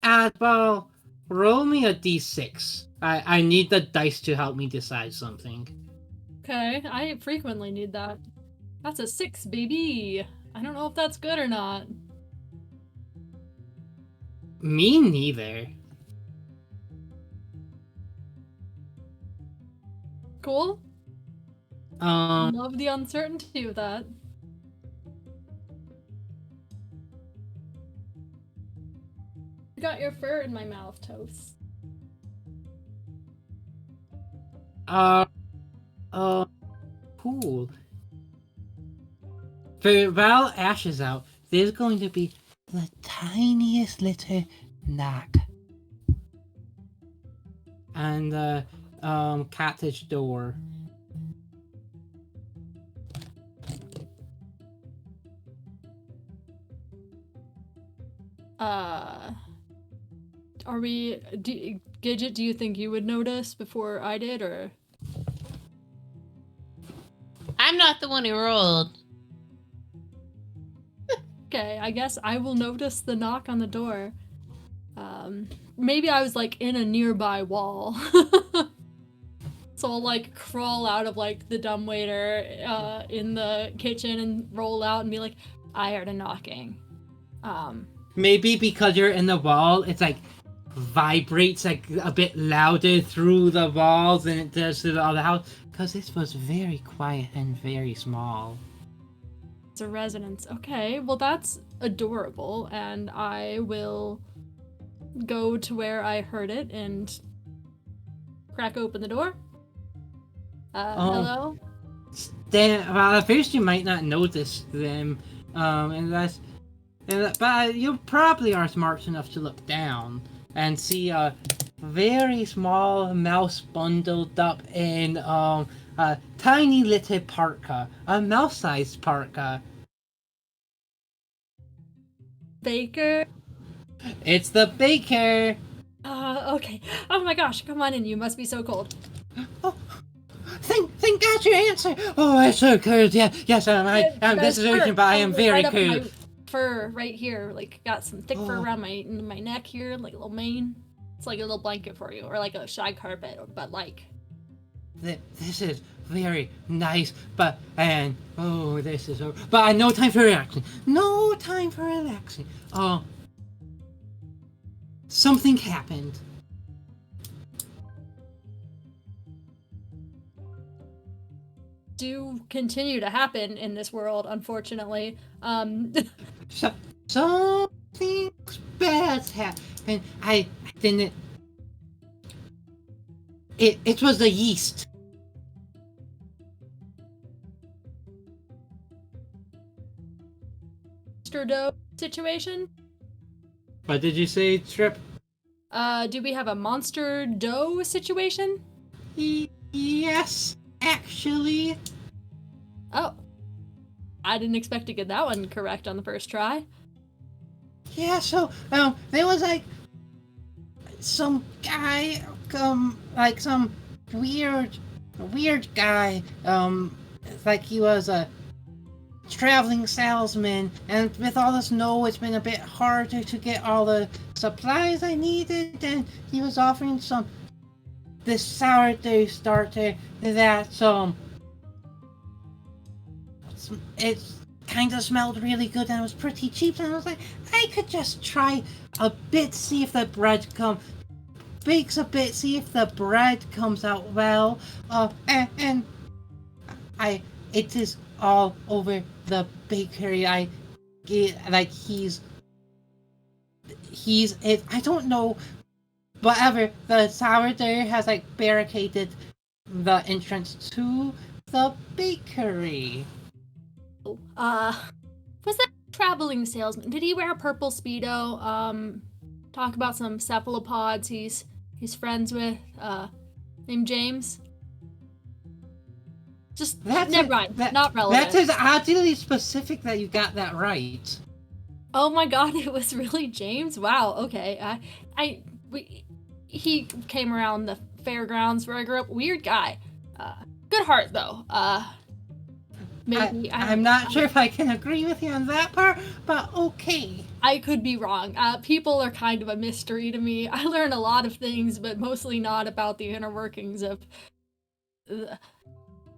Adball, roll me a d6. I need the dice to help me decide something. Okay, I frequently need that. That's a 6, baby. I don't know if that's good or not. Me neither. Cool. Love the uncertainty of that. You got your fur in my mouth, Toast. Cool. For while Ash is out, there's going to be the tiniest little knock. And the cottage door. Are we... Gidget, do you think you would notice before I did, or...? I'm not the one who rolled. Okay, I guess I will notice the knock on the door. Maybe I was, like, in a nearby wall. So I'll, like, crawl out of, like, the dumbwaiter in the kitchen and roll out and be like, I heard a knocking. Maybe because you're in the wall, it's like vibrates like a bit louder through the walls than it does through the other house, because this was very quiet and very small. It's a resonance. Okay, well that's adorable, and I will go to where I heard it and crack open the door. Hello? Then, well, at first you might not notice them, but you probably are smart enough to look down and see a very small mouse bundled up in a tiny little parka, a mouse-sized parka. Baker? It's the baker. Okay. Oh my gosh, come on in. You must be so cold. Oh, thank God you answered. Oh, I'm so cold. Yeah, yes, this is urgent, but I am very up my cold. fur right here, like got some thick fur Oh. around my neck here, like a little mane. It's like a little blanket for you, or like a shag carpet, but like. This is very nice, but this is over. But no time for relaxing. No time for relaxing. Oh, something happened. Do continue to happen in this world, unfortunately. Something bad happened. I didn't. It was the yeast. Monster dough situation? What did you say, Trip? Do we have a monster dough situation? Yes, actually. Oh. I didn't expect to get that one correct on the first try. Yeah, so there was like some guy, like some weird guy, like he was a traveling salesman, and with all the snow, it's been a bit harder to get all the supplies I needed, and he was offering this sourdough starter that it kind of smelled really good and it was pretty cheap, and I was like, I could just try a bit, see if the bread bakes a bit, see if the bread comes out well, and it is all over the bakery. I don't know, whatever, the sourdough has like barricaded the entrance to the bakery. Was that traveling salesman? Did he wear a purple Speedo? Talk about some cephalopods he's friends with, named James? Just, never mind, not relevant. That is oddly specific that you got that right. Oh my god, it was really James? Wow, okay. He came around the fairgrounds where I grew up. Weird guy. Good heart, though. Maybe I'm not sure if I can agree with you on that part, but okay. I could be wrong. People are kind of a mystery to me. I learn a lot of things, but mostly not about the inner workings of...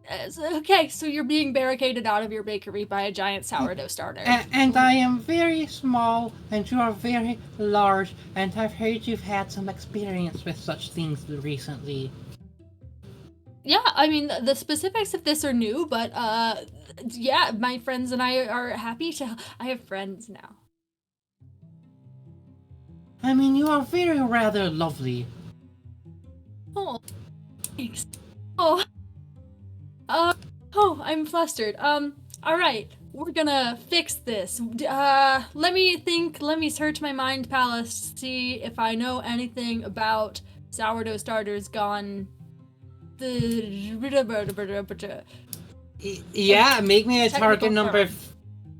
Okay, so you're being barricaded out of your bakery by a giant sourdough starter. And I am very small, and you are very large, and I've heard you've had some experience with such things recently. Yeah, I mean, the specifics of this are new, but, yeah, my friends and I are happy to... I have friends now. I mean, you are very rather lovely. Oh, thanks. Oh, I'm flustered. Alright, we're gonna fix this. Let me search my mind palace, see if I know anything about sourdough starters gone... Yeah, make me a target number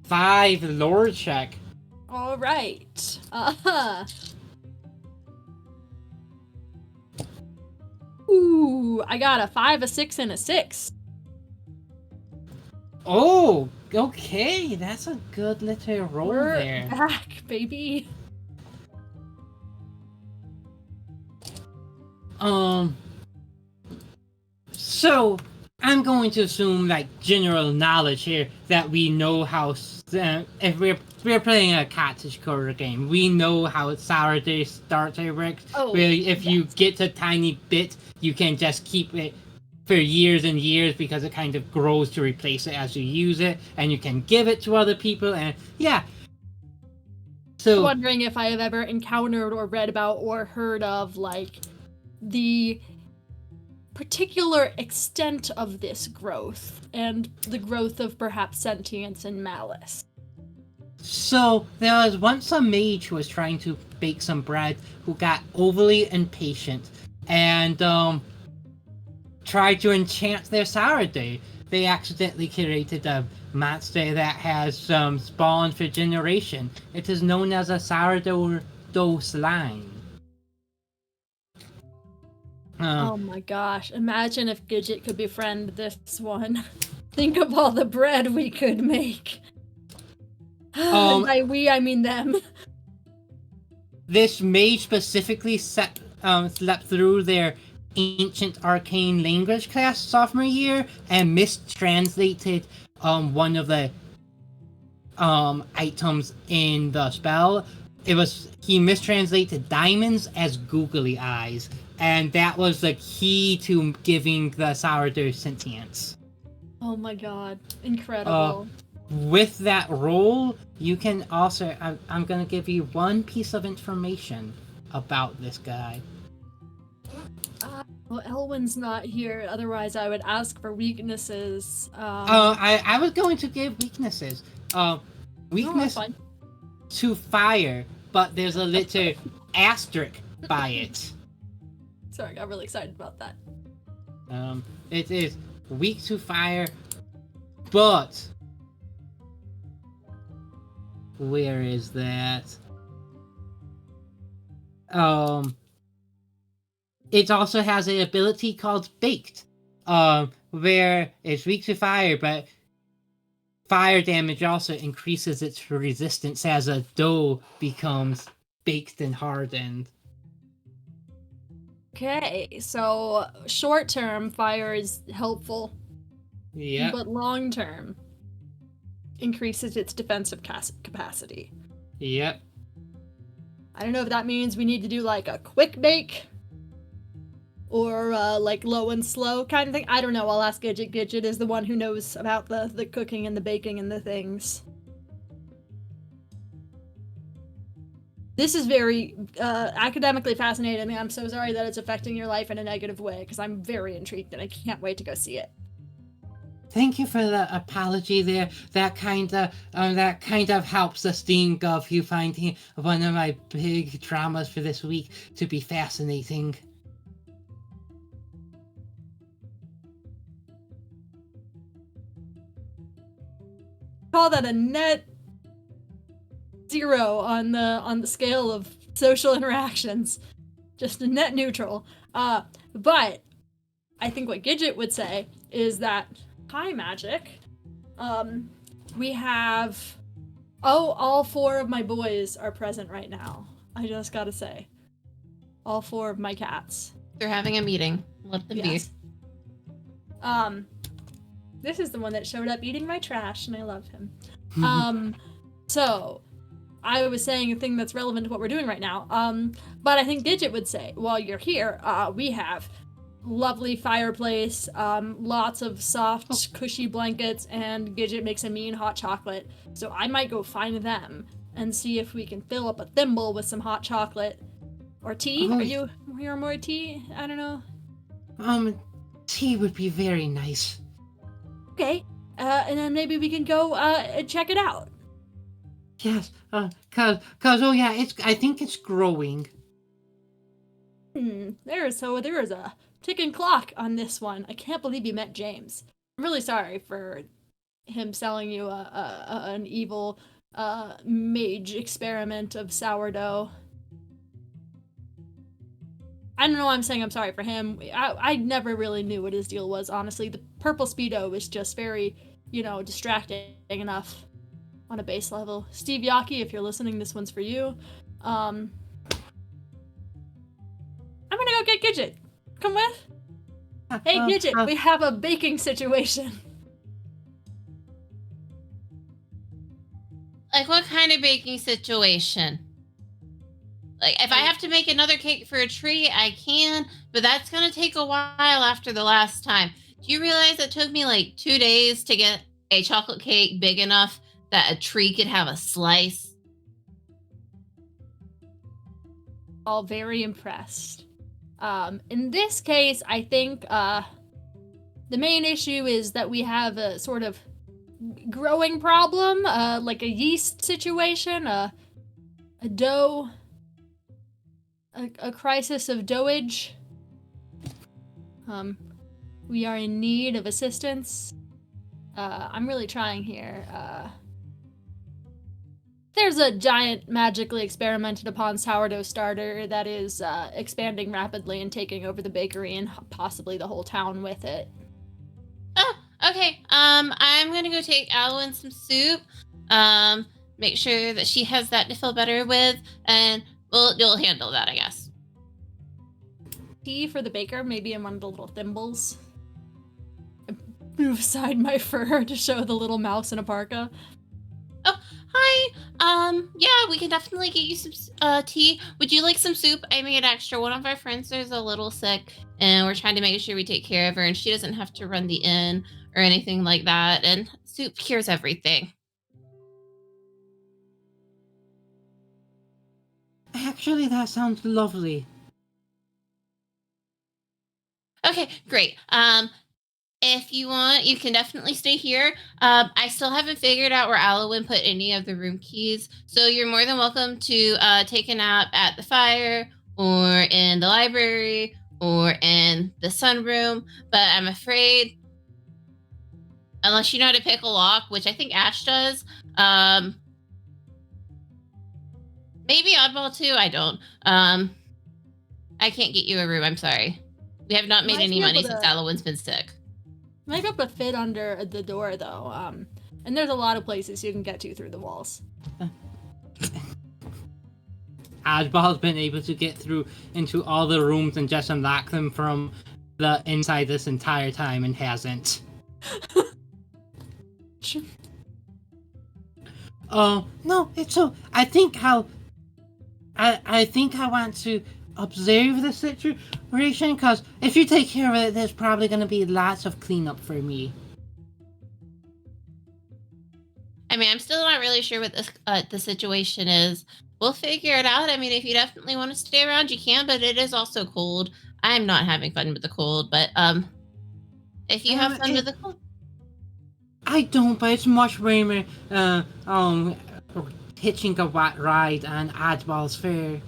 5 lore check. Alright. Ooh, I got a 5, a 6, and a 6. Oh, okay, that's a good little roll We're there. back, baby. So I'm going to assume, like, general knowledge here that we know how if we're playing a cottage quarter game, we know how sourdough starter works. Oh, where if you yes. get a tiny bit, you can just keep it for years and years because it kind of grows to replace it as you use it, and you can give it to other people, and yeah. So Wondering if I have ever encountered or read about or heard of like the particular extent of this growth and the growth of perhaps sentience and malice. So, there was once a mage who was trying to bake some bread who got overly impatient and tried to enchant their sourdough. They accidentally created a monster that has spawned for generation. It is known as a sourdough slime. Oh my gosh, imagine if Gidget could befriend this one. Think of all the bread we could make. And by we, I mean them. This mage specifically slept through their ancient arcane language class sophomore year and mistranslated one of the items in the spell. He mistranslated diamonds as googly eyes, and that was the key to giving the sourdough sentience. Oh my god, incredible. With that roll, you can also... I'm going to give you one piece of information about this guy. Well, Elwyn's not here, otherwise I would ask for weaknesses. I was going to give weaknesses. Weakness fine. to fire, but there's a little asterisk by it. Sorry, I got really excited about that. It is weak to fire, but... Where is that? It also has an ability called Baked, where it's weak to fire, but fire damage also increases its resistance as a dough becomes baked and hardened. Okay, so short term, fire is helpful. Yeah. But long term, increases its defensive capacity. Yep. I don't know if that means we need to do like a quick bake or like low and slow kind of thing. I don't know. I'll ask Gidget. Gidget is the one who knows about the cooking and the baking and the things. This is very academically fascinating. I'm so sorry that it's affecting your life in a negative way because I'm very intrigued and I can't wait to go see it. Thank you for the apology there. That kind of helps the sting of you finding one of my big dramas for this week to be fascinating. Call that a net 0 on the scale of social interactions. Just a net neutral. But I think what Gidget would say is that hi, Magic. We have... Oh, all 4 of my boys are present right now. I just gotta say. All 4 of my cats. They're having a meeting. Let them Yes. This is the one that showed up eating my trash, and I love him. So, I was saying a thing that's relevant to what we're doing right now. But I think Gidget would say, while you're here, we have lovely fireplace, lots of soft, cushy blankets, and Gidget makes a mean hot chocolate. So I might go find them and see if we can fill up a thimble with some hot chocolate. Or tea? Oh. Are you more tea? I don't know. Tea would be very nice. Okay. And then maybe we can go check it out. Yes, cause oh yeah, I think it's growing. There is a ticking clock on this one. I can't believe you met James. I'm really sorry for him selling you an evil mage experiment of sourdough. I don't know why I'm saying I'm sorry for him. I never really knew what his deal was, honestly. The purple Speedo was just very, distracting enough on a base level. Steve Yockey, if you're listening, this one's for you. I'm gonna go get Gidget. Come with? Hey, Gidget, we have a baking situation. Like, what kind of baking situation? Like, if I have to make another cake for a tree, I can, but that's gonna take a while after the last time. Do you realize it took me like 2 days to get a chocolate cake big enough that a tree could have a slice? All very impressed. In this case, I think the main issue is that we have a sort of growing problem, like a yeast situation, a dough, a crisis of doughage. We are in need of assistance. I'm really trying here. There's a giant magically experimented upon sourdough starter that is expanding rapidly and taking over the bakery and possibly the whole town with it. Oh, okay. I'm gonna go take Alwyn some soup. Make sure that she has that to feel better with, and you'll handle that, I guess. Tea for the baker, maybe in one of the little thimbles. I move aside my fur to show the little mouse in a parka. Oh, hi. Yeah, we can definitely get you some tea. Would you like some soup? I made extra. One of our friends is a little sick, and we're trying to make sure we take care of her, and she doesn't have to run the inn or anything like that. And soup cures everything. Actually, that sounds lovely. Okay, great. If you want, you can definitely stay here. I still haven't figured out where Alwyn put any of the room keys, so you're more than welcome to take a nap at the fire, or in the library, or in the sunroom. But I'm afraid, unless you know how to pick a lock, which I think Ash does, maybe Oddball too. I don't. I can't get you a room. I'm sorry. We have not made Might any be money able since to- Alwyn's been sick. Might be able to fit under the door though. And there's a lot of places you can get to through the walls. Oddball's been able to get through into all the rooms and just unlock them from the inside this entire time and hasn't. No, it's so. I think I want to observe the situation, because if you take care of it, there's probably going to be lots of cleanup for me. I mean, I'm still not really sure what this the situation is. We'll figure it out. I mean, if you definitely want to stay around, you can, but it is also cold. I'm not having fun with the cold, but if you have fun with the cold. I don't, but it's much warmer, hitching a ride on Oddball's Fair.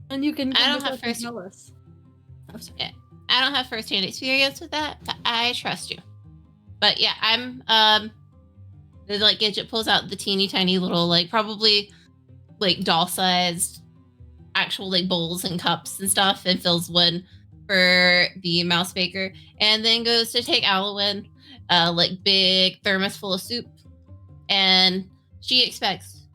And you can I don't with have us and first- tell us. Oh, sorry. Yeah, I don't have firsthand experience with that, but I trust you. But yeah, I'm the like Gidget pulls out the teeny tiny little, like, probably like doll sized actual like bowls and cups and stuff, and fills one for the mouse baker, and then goes to take Alwyn like big thermos full of soup, and she expects,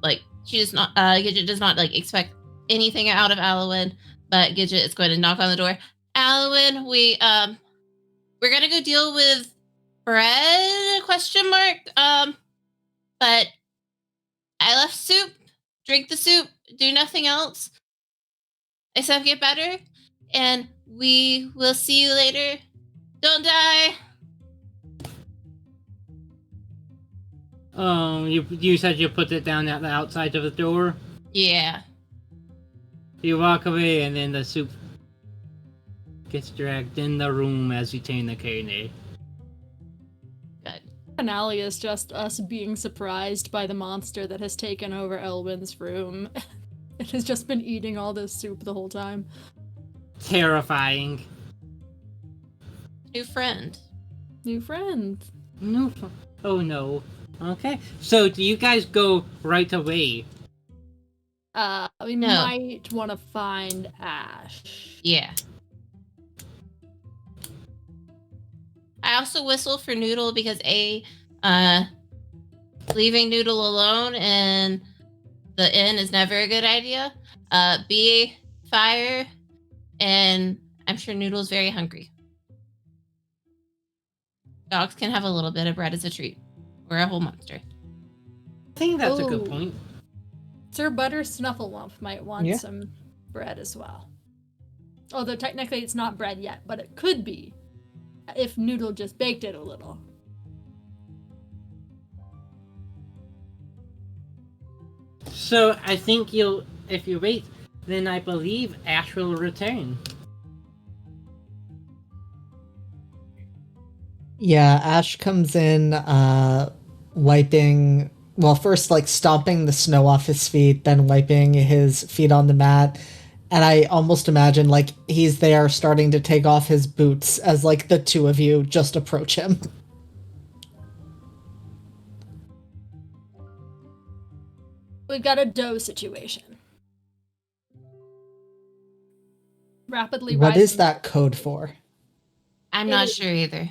like, she does not Gidget does not like expect anything out of Alwyn, but Gidget is going to knock on the door. Alwyn, we're gonna go deal with bread, question mark, but I left soup. Drink the soup, do nothing else except get better, and we will see you later. Don't die. You said you put it down at the outside of the door? Yeah. You walk away, and then the soup gets dragged in the room as you turn the corner. Good. Finale is just us being surprised by the monster that has taken over Elwyn's room. It has just been eating all this soup the whole time. Terrifying. New friend. New friend. No. Oh no. Okay. So do you guys go right away? We No. might want to find Ash. Yeah. I also whistle for Noodle because leaving Noodle alone in the inn is never a good idea. B, fire, and I'm sure Noodle's very hungry. Dogs can have a little bit of bread as a treat. or a whole monster. I think that's a good Ooh. point. Sir Butter Snufflewump might want Yeah. some bread as well. Although technically it's not bread yet, but it could be if Noodle just baked it a little. So I think if you wait, then I believe Ash will return. Yeah, Ash comes in, wiping. Well, first, like, stomping the snow off his feet, then wiping his feet on the mat. And I almost imagine, like, he's there starting to take off his boots as, like, the two of you just approach him. We've got a dough situation. Rapidly What rising. is that code for? I'm not sure either.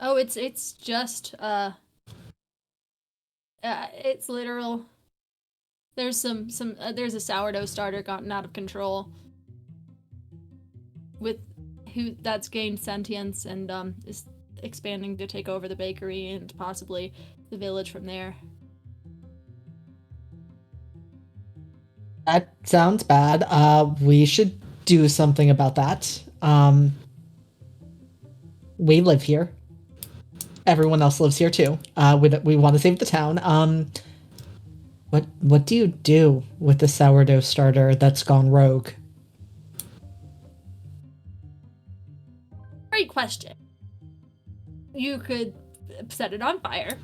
Oh, it's just it's literal. There's there's a sourdough starter gotten out of control with who that's gained sentience and is expanding to take over the bakery and possibly the village from there. That sounds bad. We should do something about that. We live here. Everyone else lives here too. We want to save the town. What do you do with the sourdough starter that's gone rogue? Great question. You could set it on fire,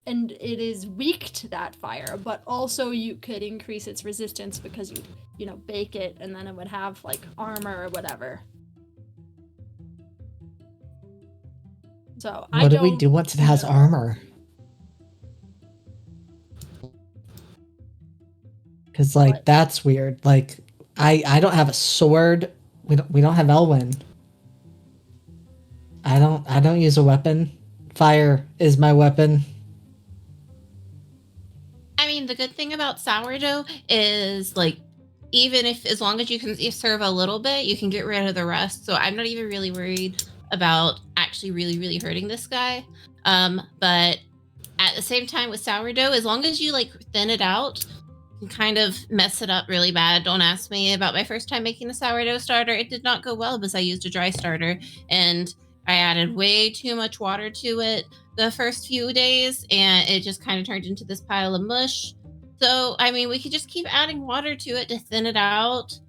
and it is weak to that fire, but also you could increase its resistance because you know, bake it and then it would have like armor or whatever. So What do we do once it has armor? Because, like, What? that's weird. Like, I don't have a sword. We don't have Elwyn. I don't use a weapon. Fire is my weapon. I mean, the good thing about sourdough is, like, even if, as long as you can serve a little bit, you can get rid of the rest. So I'm not even really worried about actually really hurting this guy. But at the same time with sourdough, as long as you, like, thin it out, you can kind of mess it up really bad. Don't ask me about my first time making the sourdough starter. It did not go well because I used a dry starter and I added way too much water to it the first few days, and it just kind of turned into this pile of mush. So, I mean, we could just keep adding water to it to thin it out.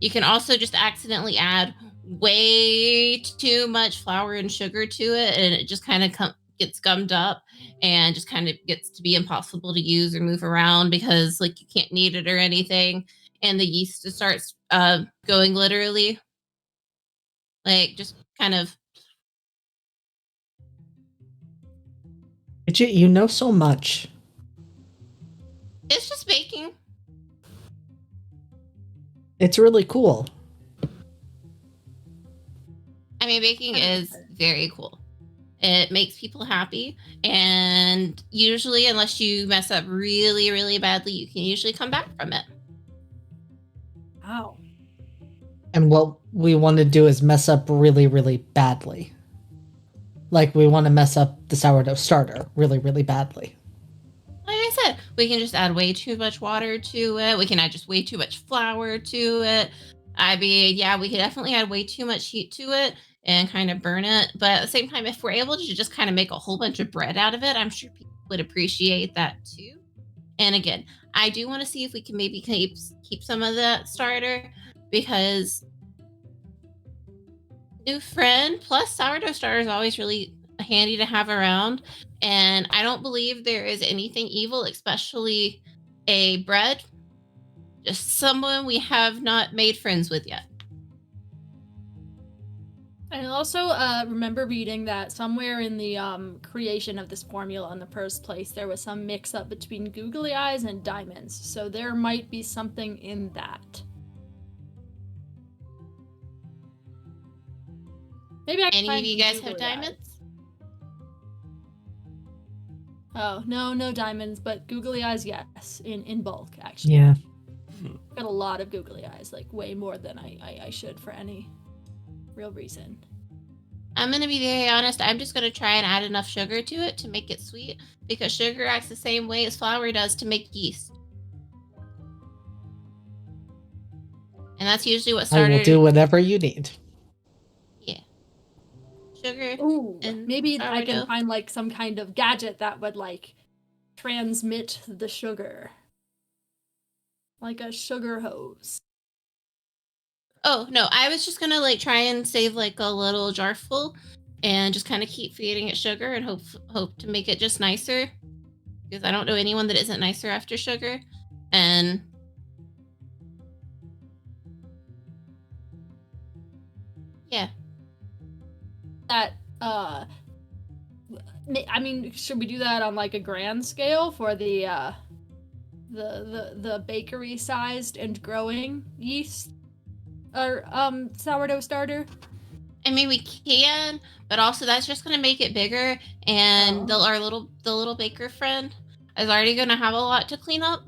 You can also just accidentally add way too much flour and sugar to it, and it just kind of gets gummed up and just kind of gets to be impossible to use or move around because, like, you can't knead it or anything, and the yeast just starts going literally, like, just kind of. You know so much. It's just baking. It's really cool. I mean, baking is very cool. It makes people happy, and usually, unless you mess up really badly, you can usually come back from it. Wow. And what we want to do is mess up really badly. Like, we want to mess up the sourdough starter really badly. Like I said, we can just add way too much water to it. We can add just way too much flour to it. I mean, yeah, we could definitely add way too much heat to it and kind of burn it. But at the same time, if we're able to just kind of make a whole bunch of bread out of it, I'm sure people would appreciate that too. And again, I do want to see if we can maybe keep some of that starter, because new friend plus sourdough starter is always really handy to have around. And I don't believe there is anything evil, especially a bread, just someone we have not made friends with yet. I also remember reading that somewhere in the creation of this formula in the first place, there was some mix-up between googly eyes and diamonds. So there might be something in that. Maybe I can Any of find you some guys have googly eyes. diamonds? Oh, no diamonds, but googly eyes, yes, in bulk, actually. Yeah. Got a lot of googly eyes, like way more than I should for any real reason. I'm gonna be very honest. I'm just gonna try and add enough sugar to it to make it sweet, because sugar acts the same way as flour does to make yeast, and that's usually what I will started. do whatever you need. Yeah, sugar Ooh, and maybe I can sourdough. find like some kind of gadget that would like transmit the sugar. Like a sugar hose. Oh no, I was just gonna like try and save like a little jar full, and just kind of keep feeding it sugar and hope to make it just nicer, because I don't know anyone that isn't nicer after sugar, and yeah. That I mean, should we do that on like a grand scale for the bakery sized and growing yeast or sourdough starter? I mean, we can, but also that's just gonna make it bigger, and the little baker friend is already gonna have a lot to clean up.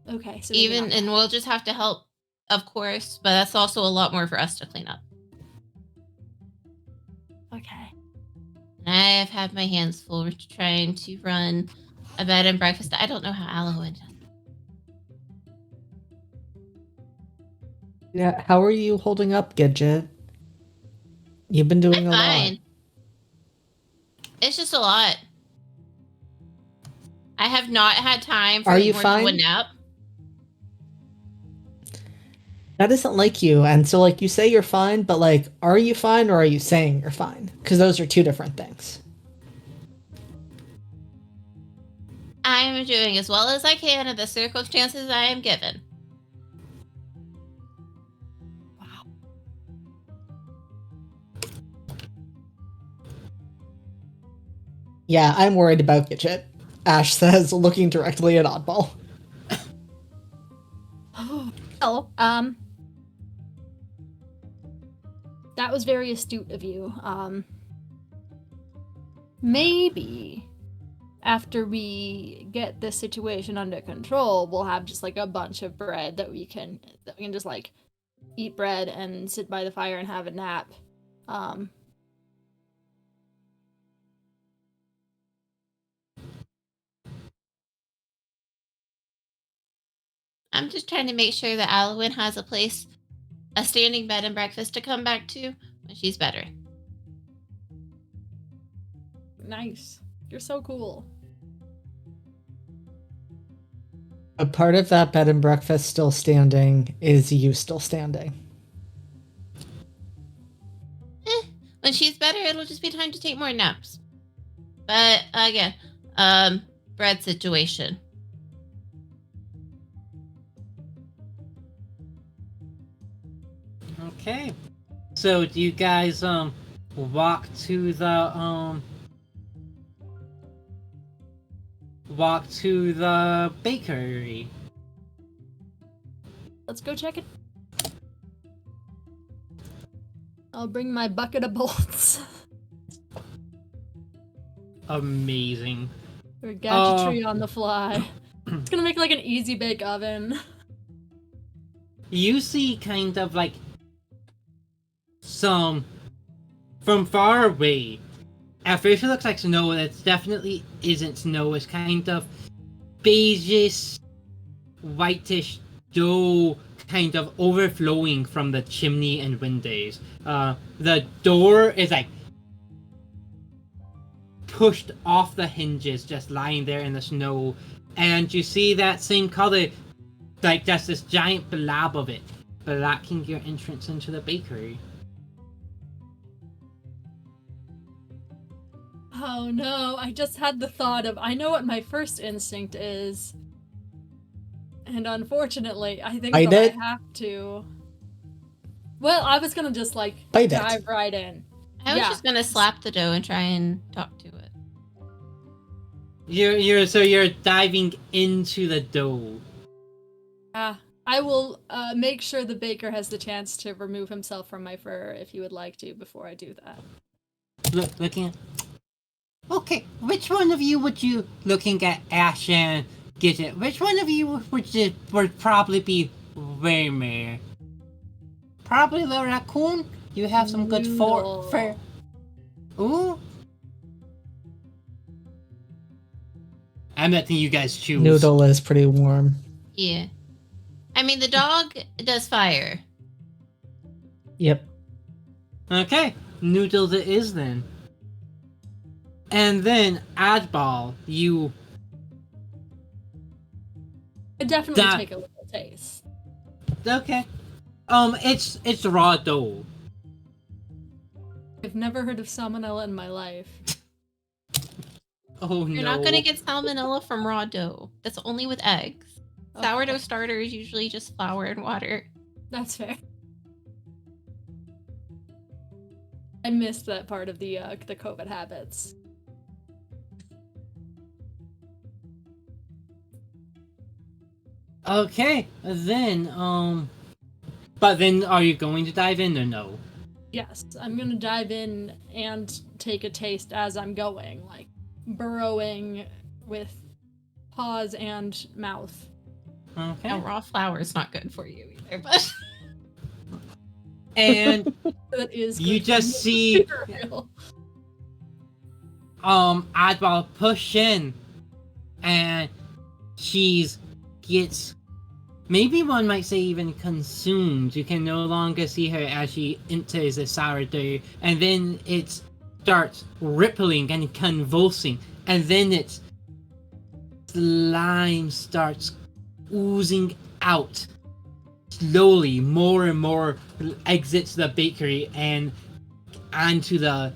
Okay, so maybe not And that. we'll just have to help, of course, but that's also a lot more for us to clean up. Okay. And I have had my hands full with trying to run a bed and breakfast. I don't know how Aloe does. Yeah, how are you holding up, Gidget? You've been doing I'm a lot. fine. It's just a lot. I have not had time for Are like you more than one fine? nap. That isn't like you, and so like you say you're fine, but like, are you fine or are you saying you're fine? Because those are two different things. I'm doing as well as I can in the circumstances I am given. Wow. Yeah, I'm worried about Gidget. Ash says, looking directly at Oddball. Well, that was very astute of you. Maybe after we get this situation under control, we'll have just like a bunch of bread that we can just like eat bread and sit by the fire and have a nap. I'm just trying to make sure that Alwyn has a standing bed and breakfast to come back to when she's better. Nice. You're so cool. A part of that bed and breakfast still standing is you still standing. When she's better, it'll just be time to take more naps. But again, bread situation. Okay. So do you guys walk to the bakery? Let's go check it. I'll bring my bucket of bolts. Amazing. Or gadgetry on the fly. It's gonna make like an easy bake oven. You see kind of like some from far away. At first it looks like snow, and it definitely isn't snow. It's kind of beigeish, whitish dough kind of overflowing from the chimney and windows. The door is like pushed off the hinges, just lying there in the snow, and you see that same color, like just this giant blob of it, blocking your entrance into the bakery. Oh no, I just had the thought of, I know what my first instinct is. And unfortunately, I think Bite that it? I have to. Well, I was gonna just like Bite it. dive right in. I was Yeah. just gonna slap the dough and try and talk to it. You're diving into the dough. I will make sure the baker has the chance to remove himself from my fur if he would like to before I do that. Looking at... Okay, which one of you would you, looking at Ash and Gidget, which one of you would probably be Vermeer? Probably the raccoon? You have some good Noodle. fur. Ooh. I'm letting you guys choose. Noodle is pretty warm. Yeah. I mean, the dog does fire. Yep. Okay, Noodles it is then. And then Oddball, you I definitely That- take a little taste. okay? It's raw dough. I've never heard of salmonella in my life. Oh You're no! not gonna get salmonella from raw dough. That's only with eggs. Okay, Sourdough starter is usually just flour and water. That's fair. I missed that part of the COVID habits. Okay, then but then are you going to dive in or no? Yes, I'm gonna dive in and take a taste as I'm going, like burrowing with paws and mouth. Okay. Now, raw flour is not good for you either, but And That is you good just for see real. Oddball push in, and she's gets maybe one might say even consumed. You can no longer see her as she enters the sourdough, and then it starts rippling and convulsing, and then its slime starts oozing out slowly. More and more exits the bakery and onto the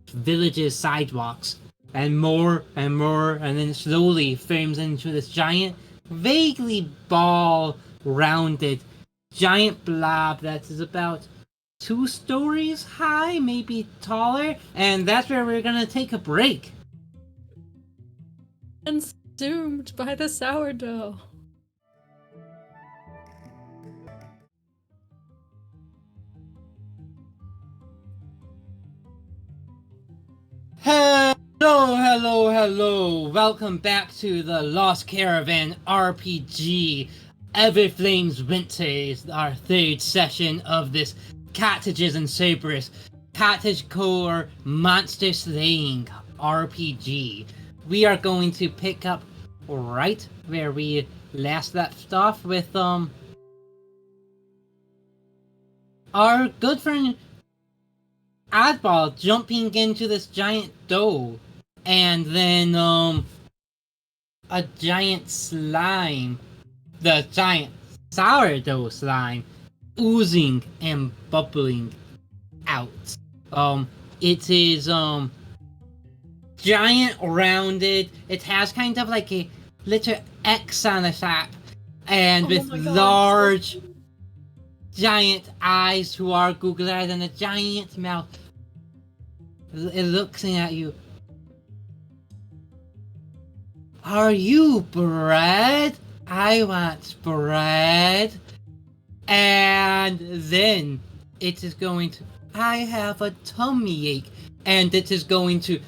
village's sidewalks, and more, and then slowly forms into this giant, vaguely ball-rounded, giant blob that is about 2 stories high, maybe taller, and that's where we're gonna take a break. Consumed by the sourdough. Hello. Welcome back to the Lost Caravan RPG Everflame's Winters, our 3rd session of this Cottages and Cerberus Cottage Core Monster Slaying RPG. We are going to pick up right where we last left off with our good friend Oddball jumping into this giant dough, and then a giant slime, the giant sourdough slime, oozing and bubbling out. It is giant, rounded. It has kind of like a little X on the top, and Oh with my God. large giant eyes who are Google eyes and a giant mouth. It looks at you. Are you bread? I want bread. And then it is going to, I have a tummy ache. And it is going to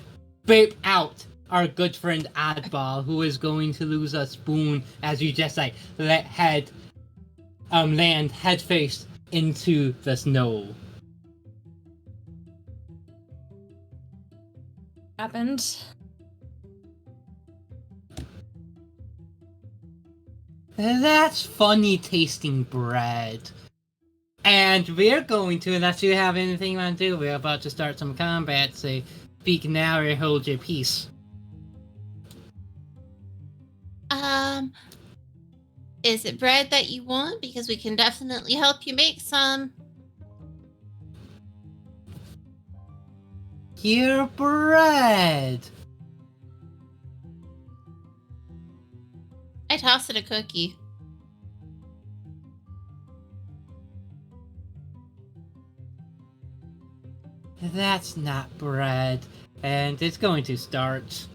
burp out our good friend Oddball, who is going to lose a spoon as you just like land head first into the snow. Happened. That's funny tasting bread. And we're going to, unless you have anything you want to do, we're about to start some combat, so speak now or hold your peace. Is it bread that you want? Because we can definitely help you make some. Your bread. I tossed it a cookie. That's not bread. And it's going to start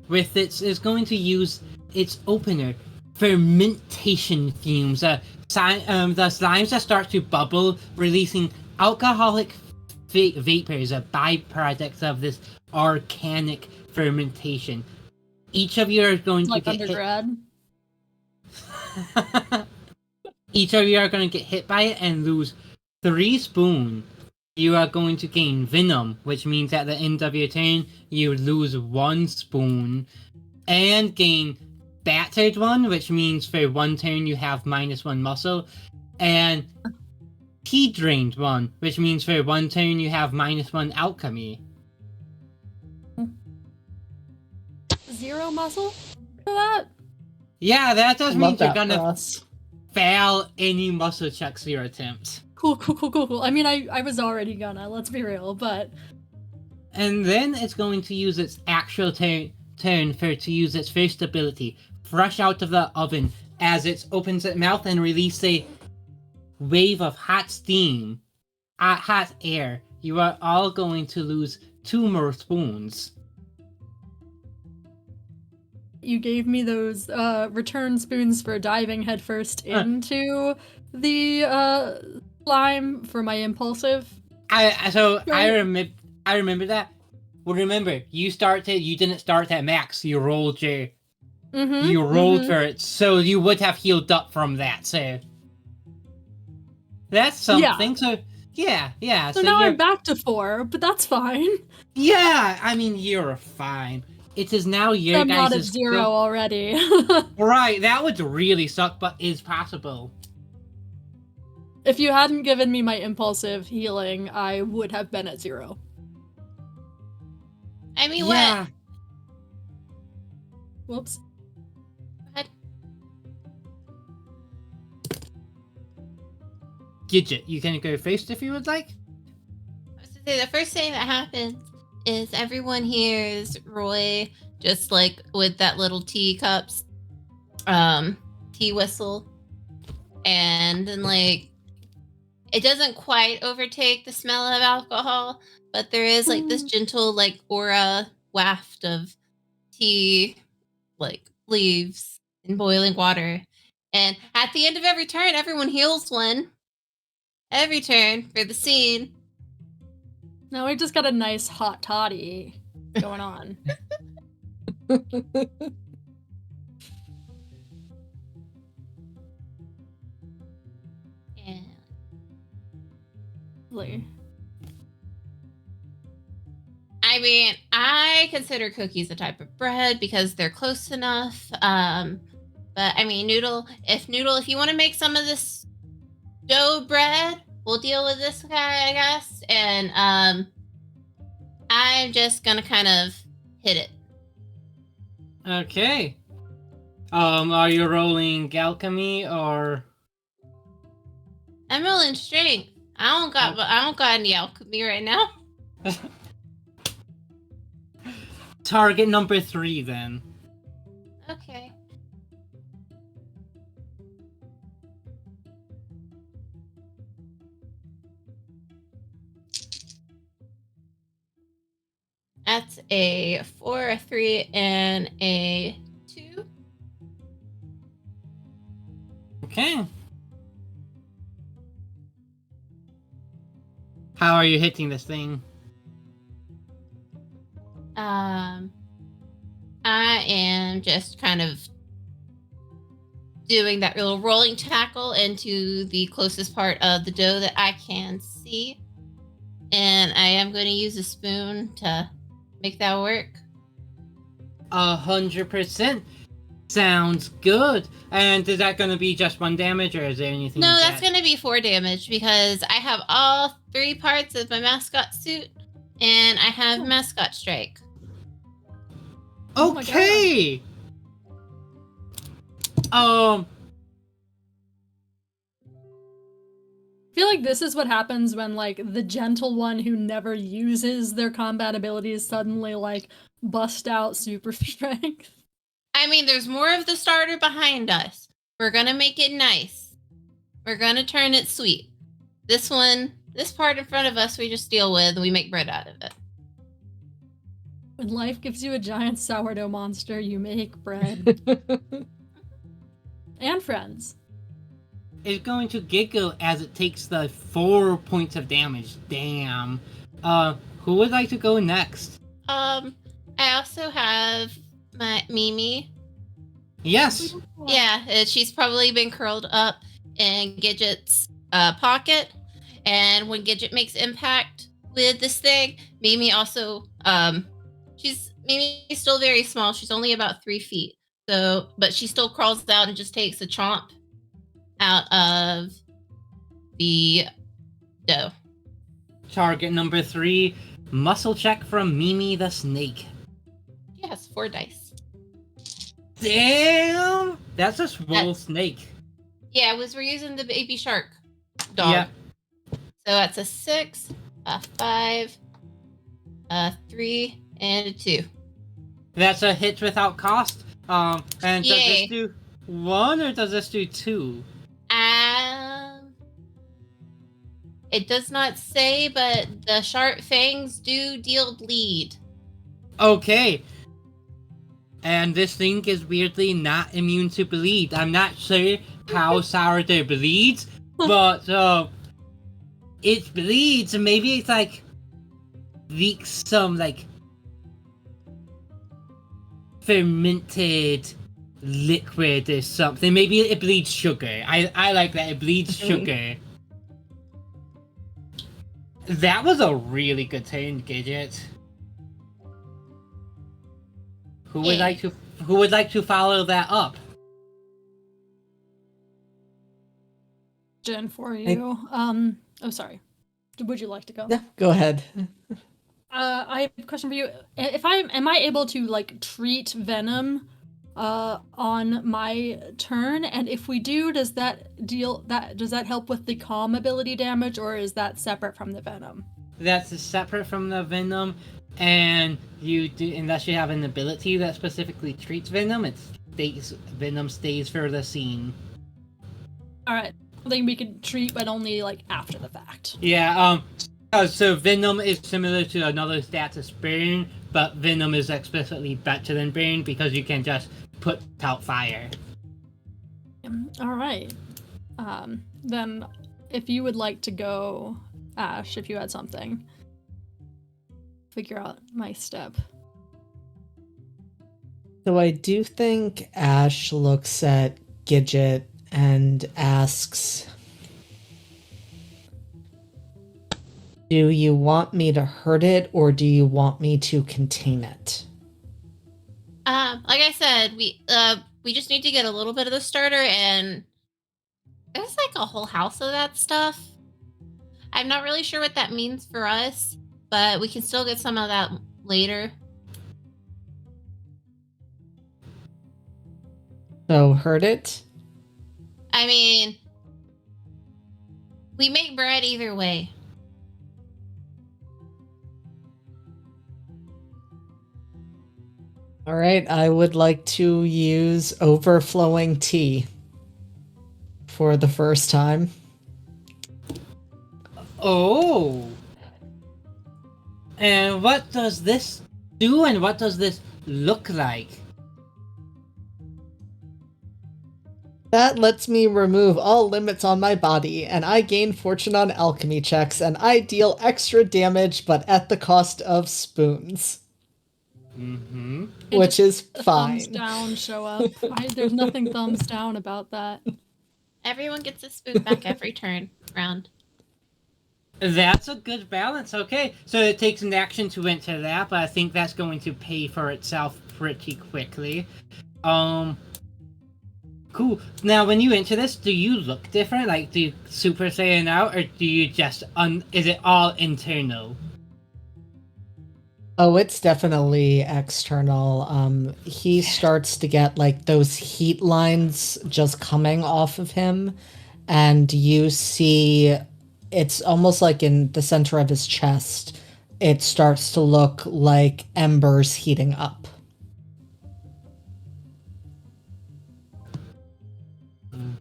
with it's going to use its opener, fermentation fumes. The slimes that start to bubble, releasing alcoholic vapors, a byproduct of this organic fermentation. Each of you are going Like to get undergrad. hit. Each of you are going to get hit by it and lose 3 spoon, you are going to gain venom, which means at the end of your turn, you lose 1 spoon, and gain battered 1, which means for 1 turn you have -1 muscle, and tea drained 1, which means for 1 turn you have -1 alchemy. 0 muscle for that? Yeah, that does mean Love you're that for gonna us. fail any muscle checks you attempt. Cool. I mean, I was already gonna, let's be real, but... And then it's going to use its actual turn to use its first ability, fresh out of the oven, as it opens its mouth and releases a wave of hot steam, hot air. You are all going to lose 2 more spoons. You gave me those return spoons for diving headfirst into the slime for my impulsive. I remember that. Well, remember, you didn't start at max. You rolled for it, so you would have healed up from that. So that's something. Yeah. So yeah. So now I'm back to 4, but that's fine. Yeah, I mean, you're fine. It is now your I'm not at guys' 0 go. already. Right, that would really suck, but is possible. If you hadn't given me my impulsive healing, I would have been at 0. I mean, Yeah. Whoops. what? Gidget, you can go first if you would like. I was gonna say, the first thing that happens is everyone hears Roy just like with that little teacups, tea whistle, and then like it doesn't quite overtake the smell of alcohol, but there is like this gentle like aura waft of tea, like leaves in boiling water. And at the end of every turn, everyone heals 1. Every turn for the scene. Now we just got a nice hot toddy going on. And Lovely. I mean, I consider cookies a type of bread because they're close enough. But I mean, Noodle, if you want to make some of this dough bread, we'll deal with this guy, I guess. And I'm just gonna kind of hit it. Okay. Are you rolling alchemy or? I'm rolling strength. I don't got any alchemy right now. Target number 3 then. Okay. That's a 4, a 3, and a 2. Okay. How are you hitting this thing? I am just kind of doing that little rolling tackle into the closest part of the dough that I can see. And I am going to use a spoon to make that work. 100%. Sounds good. And is that going to be just 1 damage, or is there anything? No, that's going to be 4 damage because I have all 3 parts of my mascot suit, and I have mascot strike. Okay. I feel like this is what happens when, like, the gentle one who never uses their combat abilities suddenly, like, bust out super strength. I mean, there's more of the starter behind us. We're gonna make it nice. We're gonna turn it sweet. This part in front of us, we just deal with, and we make bread out of it. When life gives you a giant sourdough monster, you make bread. And friends. It's going to giggle as it takes the 4 points of damage. Damn. Who would like to go next? I also have my Mimi. Yes. Yeah, she's probably been curled up in Gidget's pocket, And when Gidget makes impact with this thing, Mimi also Mimi's still very small. She's only about 3 feet. So, but she still crawls out and just takes a chomp out of the dough. Target number 3, muscle check from Mimi the snake. Yes, 4 dice. Damn! That's a swole snake. Yeah, we're using the baby shark dog. Yeah. So that's a 6, a 5, a 3, and a 2. That's a hit without cost. And does Yay. this do 1 or does this do 2? It does not say, but the sharp fangs do deal bleed. Okay. And this thing is weirdly not immune to bleed. I'm not sure how sourdough bleeds, but it bleeds, and maybe it's like leaks some like fermented liquid or something. Maybe it bleeds sugar. I like that. It bleeds sugar. That was a really good turn, Gidget. Who would like to follow that up? Jen, for you. Oh, sorry. Would you like to go? Yeah, go ahead. I have a question for you. Am I able to like treat venom on my turn? And if we do, does that help with the calm ability damage, or is that separate from the venom? That's separate from the venom, and you do, unless you have an ability that specifically treats venom, venom stays for the scene. All right. Then we can treat, but only like after the fact. Yeah. So venom is similar to another status burn, but venom is explicitly better than burn because you can just put out fire. All right. Then, if you would like to go, Ash, if you had something, figure out my step. So I do think Ash looks at Gidget and asks, do you want me to hurt it or do you want me to contain it? Like I said, we just need to get a little bit of the starter, and there's like a whole house of that stuff. I'm not really sure what that means for us, but we can still get some of that later. So hurt it? I mean, we make bread either way. All right, I would like to use overflowing tea for the first time. Oh. And what does this do, and what does this look like? That lets me remove all limits on my body, and I gain fortune on alchemy checks, and I deal extra damage, but at the cost of spoons. Mm-hmm. Which is fine. Thumbs down show up. There's nothing thumbs down about that. Everyone gets a spoon back every turn round. That's a good balance. Okay, so it takes an action to enter that, but I think that's going to pay for itself pretty quickly. Cool. Now, when you enter this, do you look different? Like, do you Super Saiyan out, or do you just is it all internal? Oh, it's definitely external. He starts to get like those heat lines just coming off of him, and you see it's almost like in the center of his chest, it starts to look like embers heating up.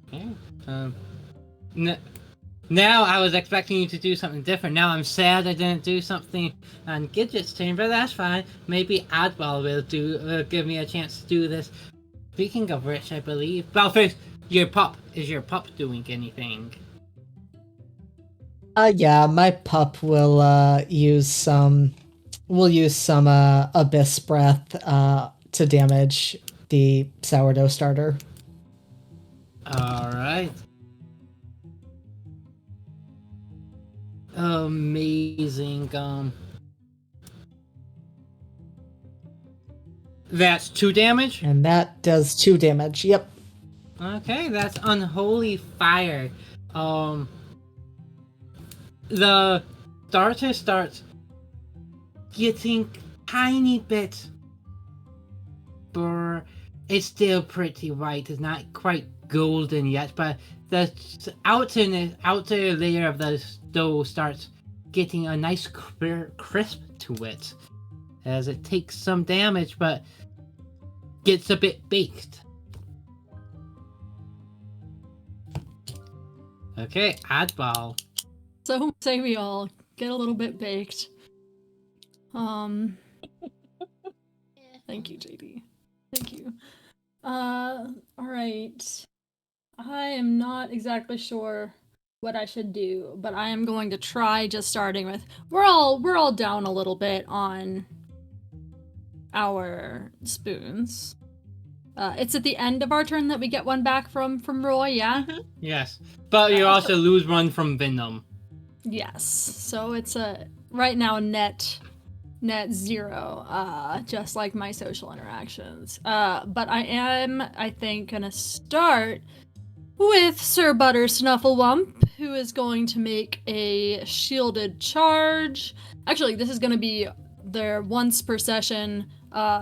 Okay. Now I was expecting you to do something different. Now I'm sad I didn't do something on Gidget's turn, but that's fine. Maybe Adwell will give me a chance to do this. Speaking of which, I believe. Well, first, is your pup doing anything? Yeah, my pup will use some abyss breath to damage the sourdough starter. All right. Amazing. That's 2 damage. And that does 2 damage. Yep. Okay, that's unholy fire. The starter starts getting tiny bit, but it's still pretty white. It's not quite golden yet, but the outer layer of the dough starts getting a nice crisp to it, as it takes some damage, but gets a bit baked. Okay, oddball. So say we all get a little bit baked. Thank you, JD. Thank you. All right. I am not exactly sure what I should do, but I am going to try just starting with we're all down a little bit on our spoons. It's at the end of our turn that we get one back from Roy, yeah? Yes, but you also lose one from Venom. Yes. So it's a right now net 0, just like my social interactions. But I think, gonna start with Sir Butter Snufflewump, who is going to make a shielded charge. Actually, this is gonna be their once per session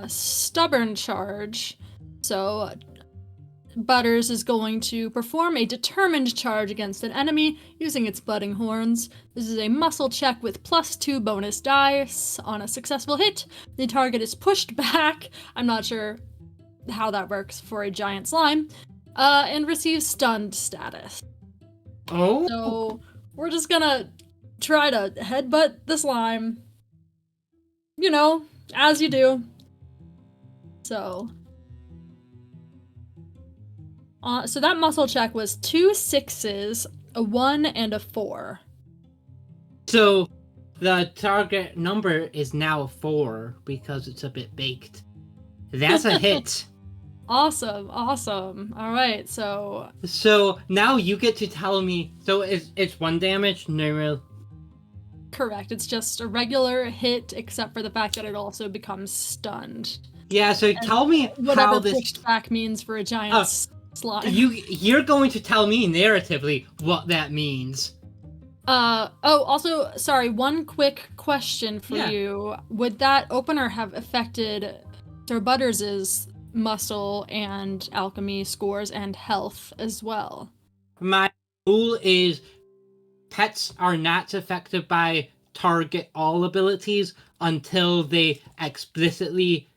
stubborn charge. So Butters is going to perform a determined charge against an enemy using its budding horns. This is a muscle check with +2 bonus dice. On a successful hit, the target is pushed back. I'm not sure how that works for a giant slime. And receives stunned status. Oh? So we're just gonna try to headbutt the slime. You know, as you do. So that muscle check was 2 6s, a 1, and a 4. So the target number is now 4 because it's a bit baked. That's a hit. Awesome. All right, so now you get to tell me. So it's 1 damage, normal. correct. It's just a regular hit, except for the fact that it also becomes stunned. Yeah. So tell me Whatever how this. pushed back means for a giant slime. You're going to tell me narratively what that means. Also, sorry, one quick question for Yeah. you. Would that opener have affected Sir Butters' muscle and alchemy scores and health as well? My rule is pets are not affected by target all abilities until they explicitly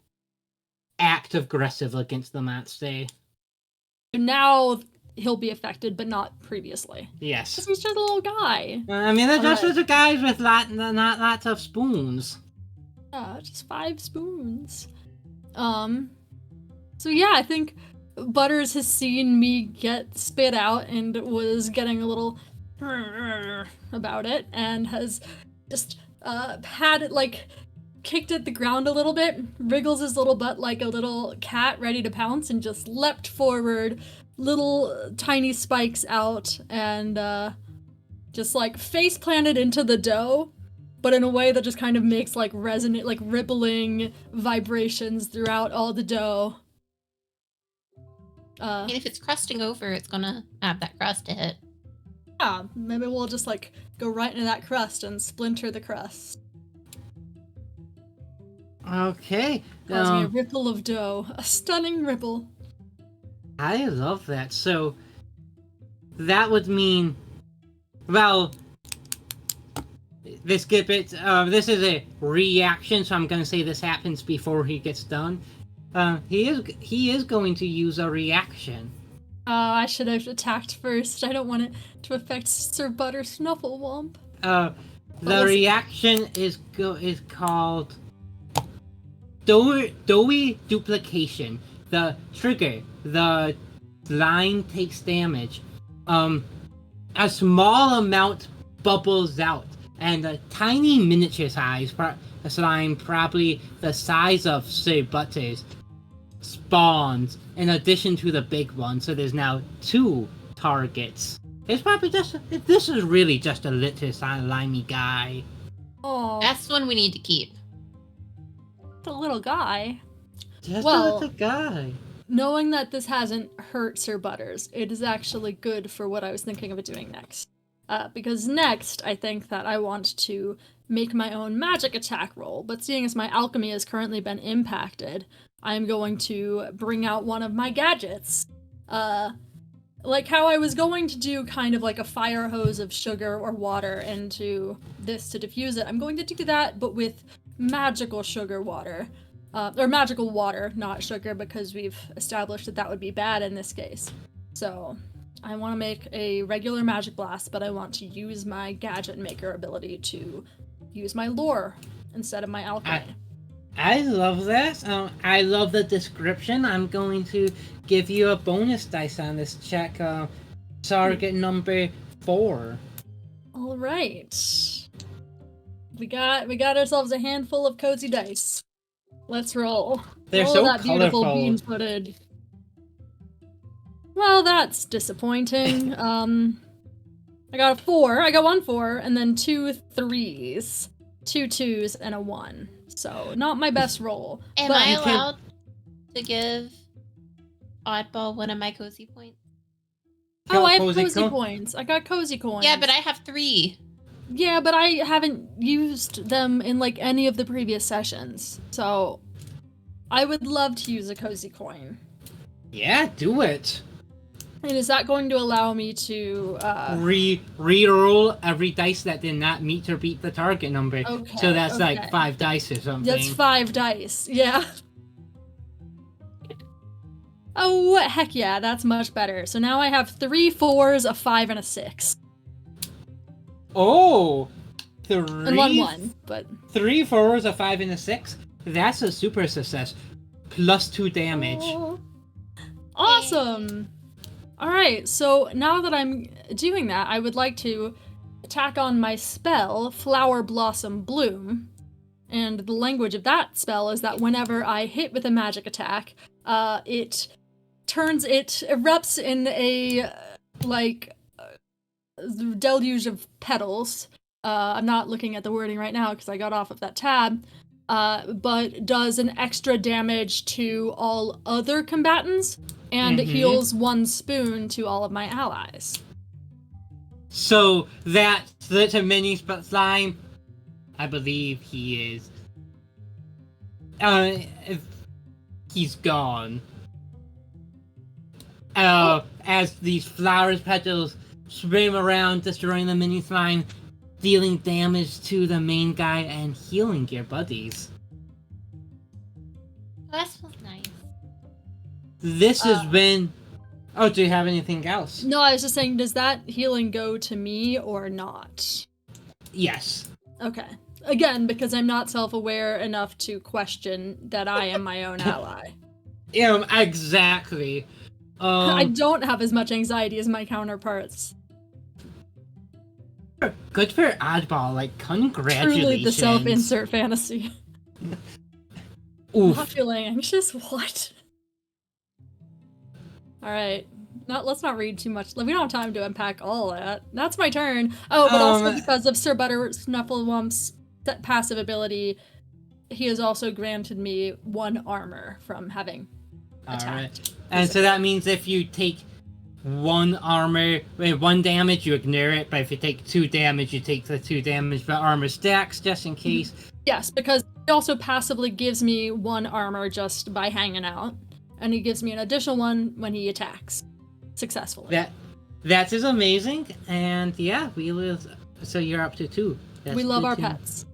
act aggressive against the monster. So now he'll be affected, but not previously. Yes. Because he's just a little guy. I mean, they're just Alright. the guys with not lots of spoons. Just 5 spoons. So yeah, I think Butters has seen me get spit out and was getting a little about it and has just had it like kicked at the ground a little bit, wriggles his little butt like a little cat ready to pounce, and just leapt forward, little tiny spikes out, and just like face planted into the dough, but in a way that just kind of makes like resonant, like rippling vibrations throughout all the dough. And if it's crusting over, it's gonna have that crust to hit. Yeah, maybe we'll just like go right into that crust and splinter the crust. Okay. Causing a ripple of dough. A stunning ripple. I love that. So that would mean, well, this is a reaction, so I'm going to say this happens before he gets done. He is going to use a reaction. I should have attacked first. I don't want it to affect Sir Butter Snufflewump. The reaction is called doughy duplication. The trigger, the line takes damage. A small amount bubbles out, and a tiny miniature size slime, probably the size of Sir Butters, spawns in addition to the big one. So there's now 2 targets. It's probably just. This is really just a little slimy guy. Oh, That's one we need to keep. the little guy. Just Well- a little guy. Knowing that this hasn't hurt Sir Butters, it is actually good for what I was thinking of doing next. Because next, I think that I want to make my own magic attack roll, but seeing as my alchemy has currently been impacted, I am going to bring out one of my gadgets. Like how I was going to do kind of like a fire hose of sugar or water into this to diffuse it, I'm going to do that, but with magical sugar water. Or magical water, not sugar, because we've established that that would be bad in this case. So, I want to make a regular magic blast, but I want to use my gadget maker ability to use my lore instead of my alchemy. I love that. I love the description. I'm going to give you a bonus dice on this check. Target number 4. All right. We got ourselves a handful of cozy dice. Let's roll. They're roll so that beautiful colorful. bean-footed. Well, that's disappointing. I got a 4. I got 1 4, and then 2 3s, 2 2s, and a 1. So not my best roll. Am but I you can- allowed to give Oddball one of my cozy points? Oh, I have Cozy cozy co- points. I got cozy coins. Yeah, but I have 3. Yeah, but I haven't used them in like any of the previous sessions. So I would love to use a cozy coin. Yeah, do it. And is that going to allow me to Re-roll every dice that did not meet or beat the target number. Okay, So that's okay. like 5 dice or something. That's 5 dice. Yeah. Oh, heck yeah, that's much better. So now I have 3 4s, a 5, and a 6. Oh! And 1 1, but 3 4s, a 5, and a 6. That's a super success. Plus 2 damage. Oh. Awesome! Alright, so now that I'm doing that, I would like to tack on my spell, Flower Blossom Bloom. And the language of that spell is that whenever I hit with a magic attack, it erupts in a, deluge of petals. I'm not looking at the wording right now because I got off of that tab. But does an extra damage to all other combatants, and heals 1 spoon to all of my allies. So that little mini slime, I believe he is. He's gone. As these flowers petals swim around, destroying the mini slime, dealing damage to the main guy, and healing your buddies. Oh, that smells nice. This has been. Oh, do you have anything else? No, I was just saying, does that healing go to me or not? Yes. Okay. Again, because I'm not self-aware enough to question that I am my own ally. Exactly. I don't have as much anxiety as my counterparts. Good for Oddball. Like, congratulations. Truly the self-insert fantasy. Oof. Not feeling anxious? What? Alright. Let's not read too much. We don't have time to unpack all that. That's my turn. Oh, but also because of Sir Butter Snufflelump's passive ability, he has also granted me 1 armor from having attacked. Alright. And so that means if you take 1 damage, you ignore it, but if you take 2 damage, you take the 2 damage, but armor stacks just in case. Yes, because he also passively gives me 1 armor just by hanging out, and he gives me an additional 1 when he attacks successfully. That is amazing, and yeah, we will. So you're up to 2. That's We love good our to- pets.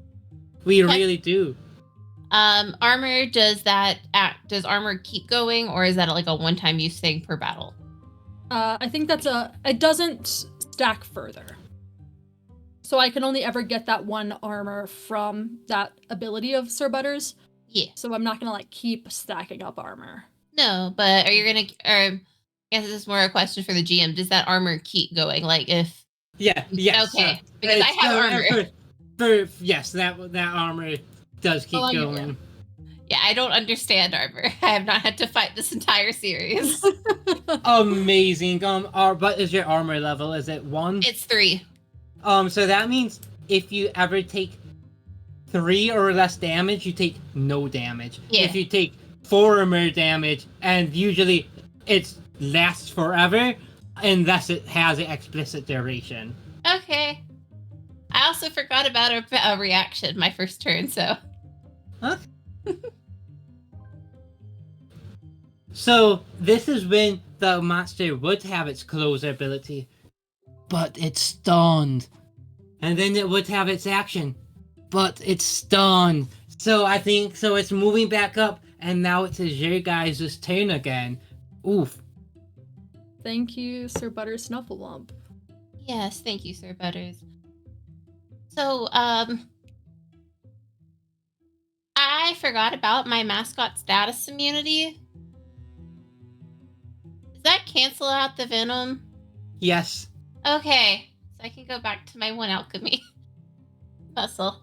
We really do. Armor, does armor keep going, or is that like a one-time use thing per battle? I think it doesn't stack further. So I can only ever get that 1 armor from that ability of Sir Butters. Yeah. So I'm not gonna keep stacking up armor. No, but are you gonna? I guess this is more a question for the GM. Does that armor keep going? Like if? Yes. Okay, because I have armor. Yes, that armor does keep Oh, I get going. Yeah, I don't understand armor. I have not had to fight this entire series. Amazing. What is your armor level? Is it 1? It's 3. So that means if you ever take 3 or less damage, you take no damage. Yeah. If you take 4 or more damage, and usually it lasts forever, unless it has an explicit duration. Okay. I also forgot about a reaction my first turn, so. Huh? So this is when the monster would have its closer ability, but it's stunned. And then it would have its action, but it's stunned. So I think it's moving back up, and now it is your guys' turn again. Oof. Thank you, Sir Butter Snufflewump. Yes, thank you, Sir Butters. So, I forgot about my mascot status immunity. Does that cancel out the venom? Yes. Okay, so I can go back to my 1 alchemy muscle.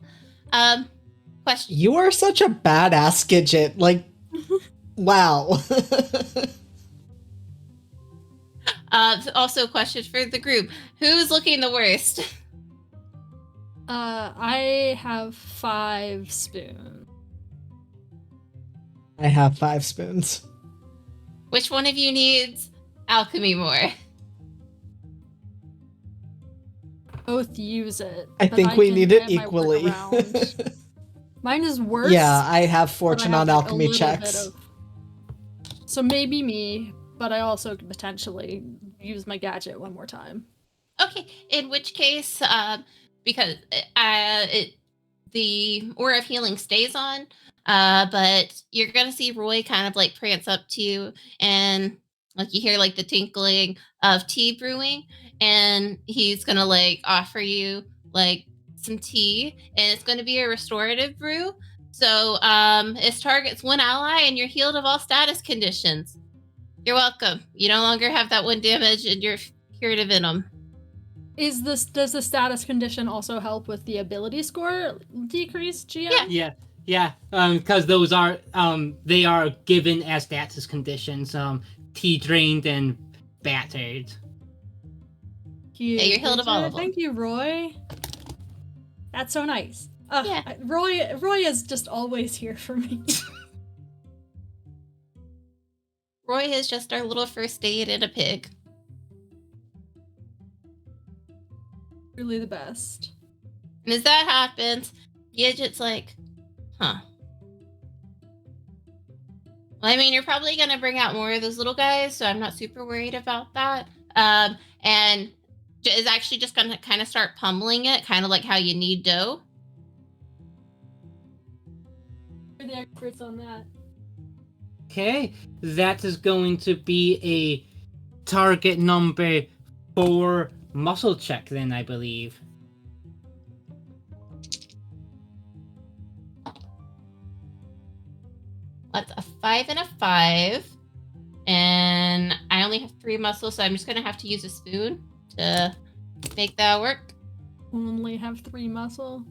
Question. You are such a badass, Gidget. Like, wow. Also, question for the group: who's looking the worst? I have 5 spoons. I have 5 spoons. Which one of you needs alchemy more? Both use it. I but think we can need it get my equally. workaround. Mine is worse. Yeah, I have but I fortune have, on like, a alchemy little checks. bit of- So maybe me, but I also could potentially use my gadget one more time. Okay, in which case, because the aura of healing stays on, but you're gonna see Roy kind of like prance up to you, and like you hear like the tinkling of tea brewing, and he's gonna like offer you like some tea, and it's gonna be a restorative brew. So it targets 1 ally, and you're healed of all status conditions. You're welcome. You no longer have that 1 damage, and you're cured of venom. Does the status condition also help with the ability score decrease, GM? Yeah. Because those are they are given as status conditions. Tea drained and battered. Yeah, you're healed of all of them. Thank you, Roy. That's so nice. Yeah. Roy is just always here for me. Roy is just our little first aid and a pig. Really the best. And as that happens, Gidget's like, huh. Well, I mean, you're probably going to bring out more of those little guys, so I'm not super worried about that. And is actually just going to kind of start pummeling it, kind of like how you knead dough. We're the experts on that. Okay, that is going to be a target number 4 muscle check then, I believe. That's a 5 and a 5. And I only have 3 muscles, so I'm just going to have to use a spoon to make that work. Only have 3 muscle.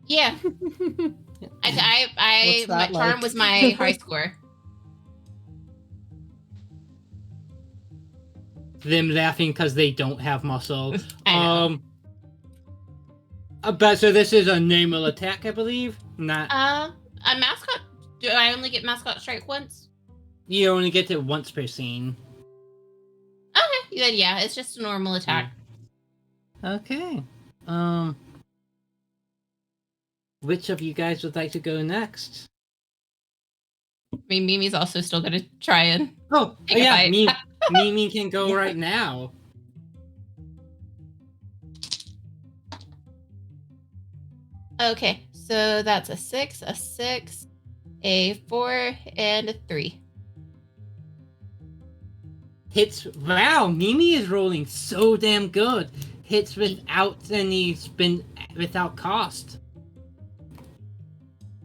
Yeah. What's My that charm like? was my high score. Them laughing because they don't have muscle. I know. But so this is a normal attack, I believe. Not. A mascot. Do I only get mascot strike once? You only get it once per scene. Okay, then yeah, it's just a normal attack. Okay. Which of you guys would like to go next? I mean, Mimi's also still gonna try and. Oh, Take a yeah, bite. Mimi can go right now. Okay, so that's a 6, a 4, and a 3. Hits. Wow, Mimi is rolling so damn good. Hits without any spin, without cost.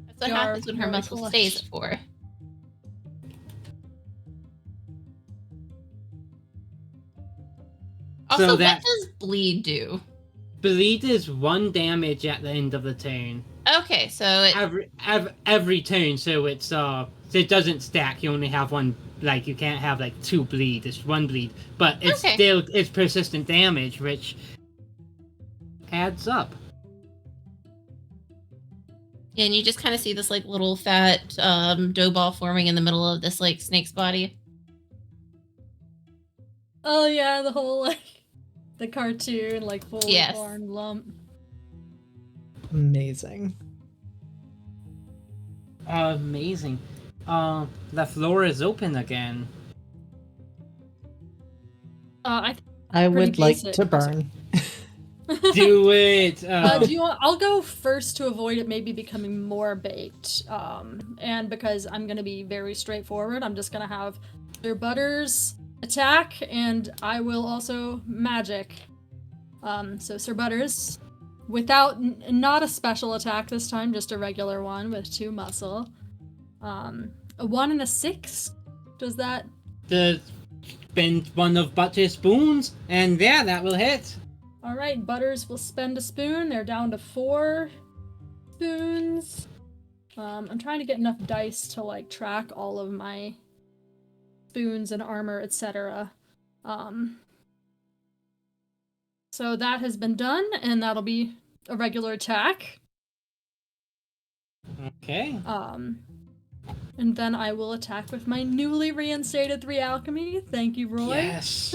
That's what You are happens when her very muscle clutch. stays at 4. Also, So that- what does bleed do? Bleed is 1 damage at the end of the turn. Okay, so it, every turn, so so it doesn't stack. You only have one. Like you can't have like two bleed. It's one bleed, but Okay. it's persistent damage, which adds up. and you just kind of see this like little fat dough ball forming in the middle of this like snake's body. Oh yeah, the whole like the cartoon like fully Yes. formed lump. Amazing. Amazing. The floor is open again. I Pretty would like basic. to burn. Do it. Do you want? I'll go first to avoid it maybe becoming more baked. And because I'm gonna be very straightforward, I'm just gonna have Sir Butters attack, and I will also magic. So Sir Butters, without not a special attack this time, just a regular one with 2 muscle. A 1 and a 6. Does that? Spend one of Butcher's spoons, and yeah, that will hit. All right, Butters will spend a spoon. They're down to 4 spoons. I'm trying to get enough dice to like track all of my spoons and armor, etc. So that has been done, and that'll be a regular attack. Okay. And then I will attack with my newly reinstated 3 alchemy. Thank you, Roy. Yes.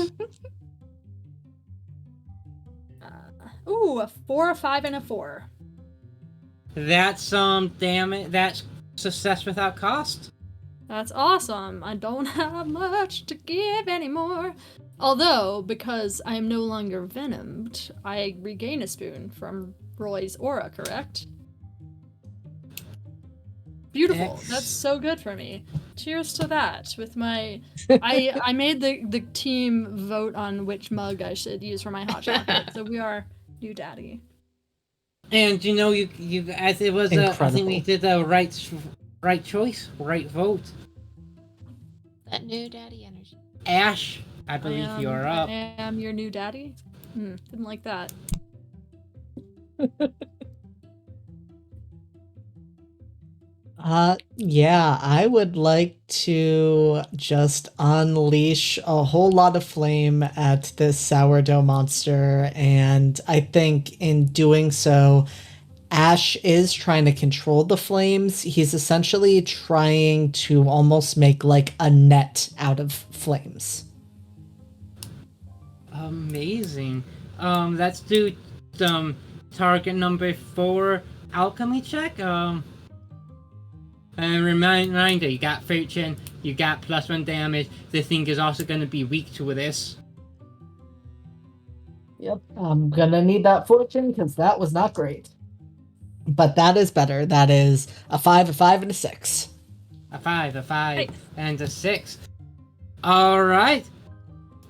Ooh, a 4, a 5, and a 4. That's damage. That's success without cost. That's awesome. I don't have much to give anymore. Although, because I am no longer venomed, I regain a spoon from Roy's aura, correct? Beautiful. That's so good for me. Cheers to that. With my, I made the team vote on which mug I should use for my hot chocolate. So we are new daddy. And you know, you as it was, I think we did the right choice, right vote. That new daddy energy. Ash, I believe you're up. I am your new daddy. Didn't like that. Yeah, I would like to just unleash a whole lot of flame at this sourdough monster, and I think in doing so, Ash is trying to control the flames. He's essentially trying to almost make like a net out of flames. Amazing. Let's do target number 4 alchemy check. And reminder, you got fortune, you got +1 damage. This thing is also going to be weak to this. Yep, I'm gonna need that fortune because that was not great. But that is better. That is a 5, a 5, and a 6. A 5, Nice. and a 6. Alright.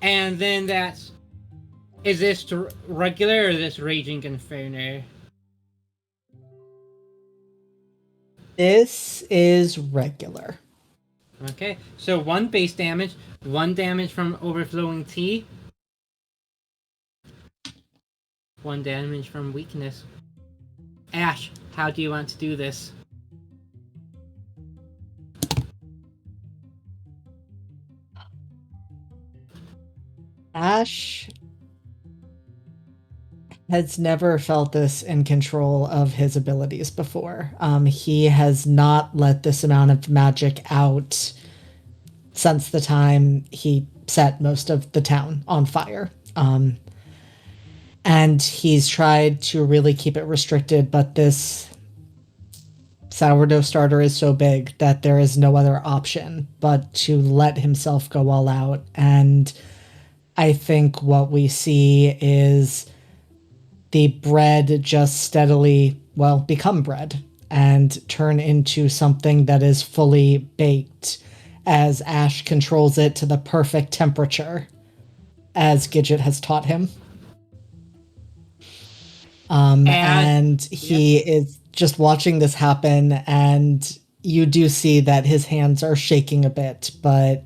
And then that's... Is this regular or this Raging Inferno? This is regular. Okay, so 1 base damage, 1 damage from Overflowing Tea, 1 damage from weakness. Ash, how do you want to do this? Ash has never felt this in control of his abilities before. He has not let this amount of magic out since the time he set most of the town on fire. And he's tried to really keep it restricted, but this sourdough starter is so big that there is no other option but to let himself go all out. And I think what we see is the bread just steadily, well, become bread and turn into something that is fully baked as Ash controls it to the perfect temperature, as Gidget has taught him. And he is just watching this happen, and you do see that his hands are shaking a bit, but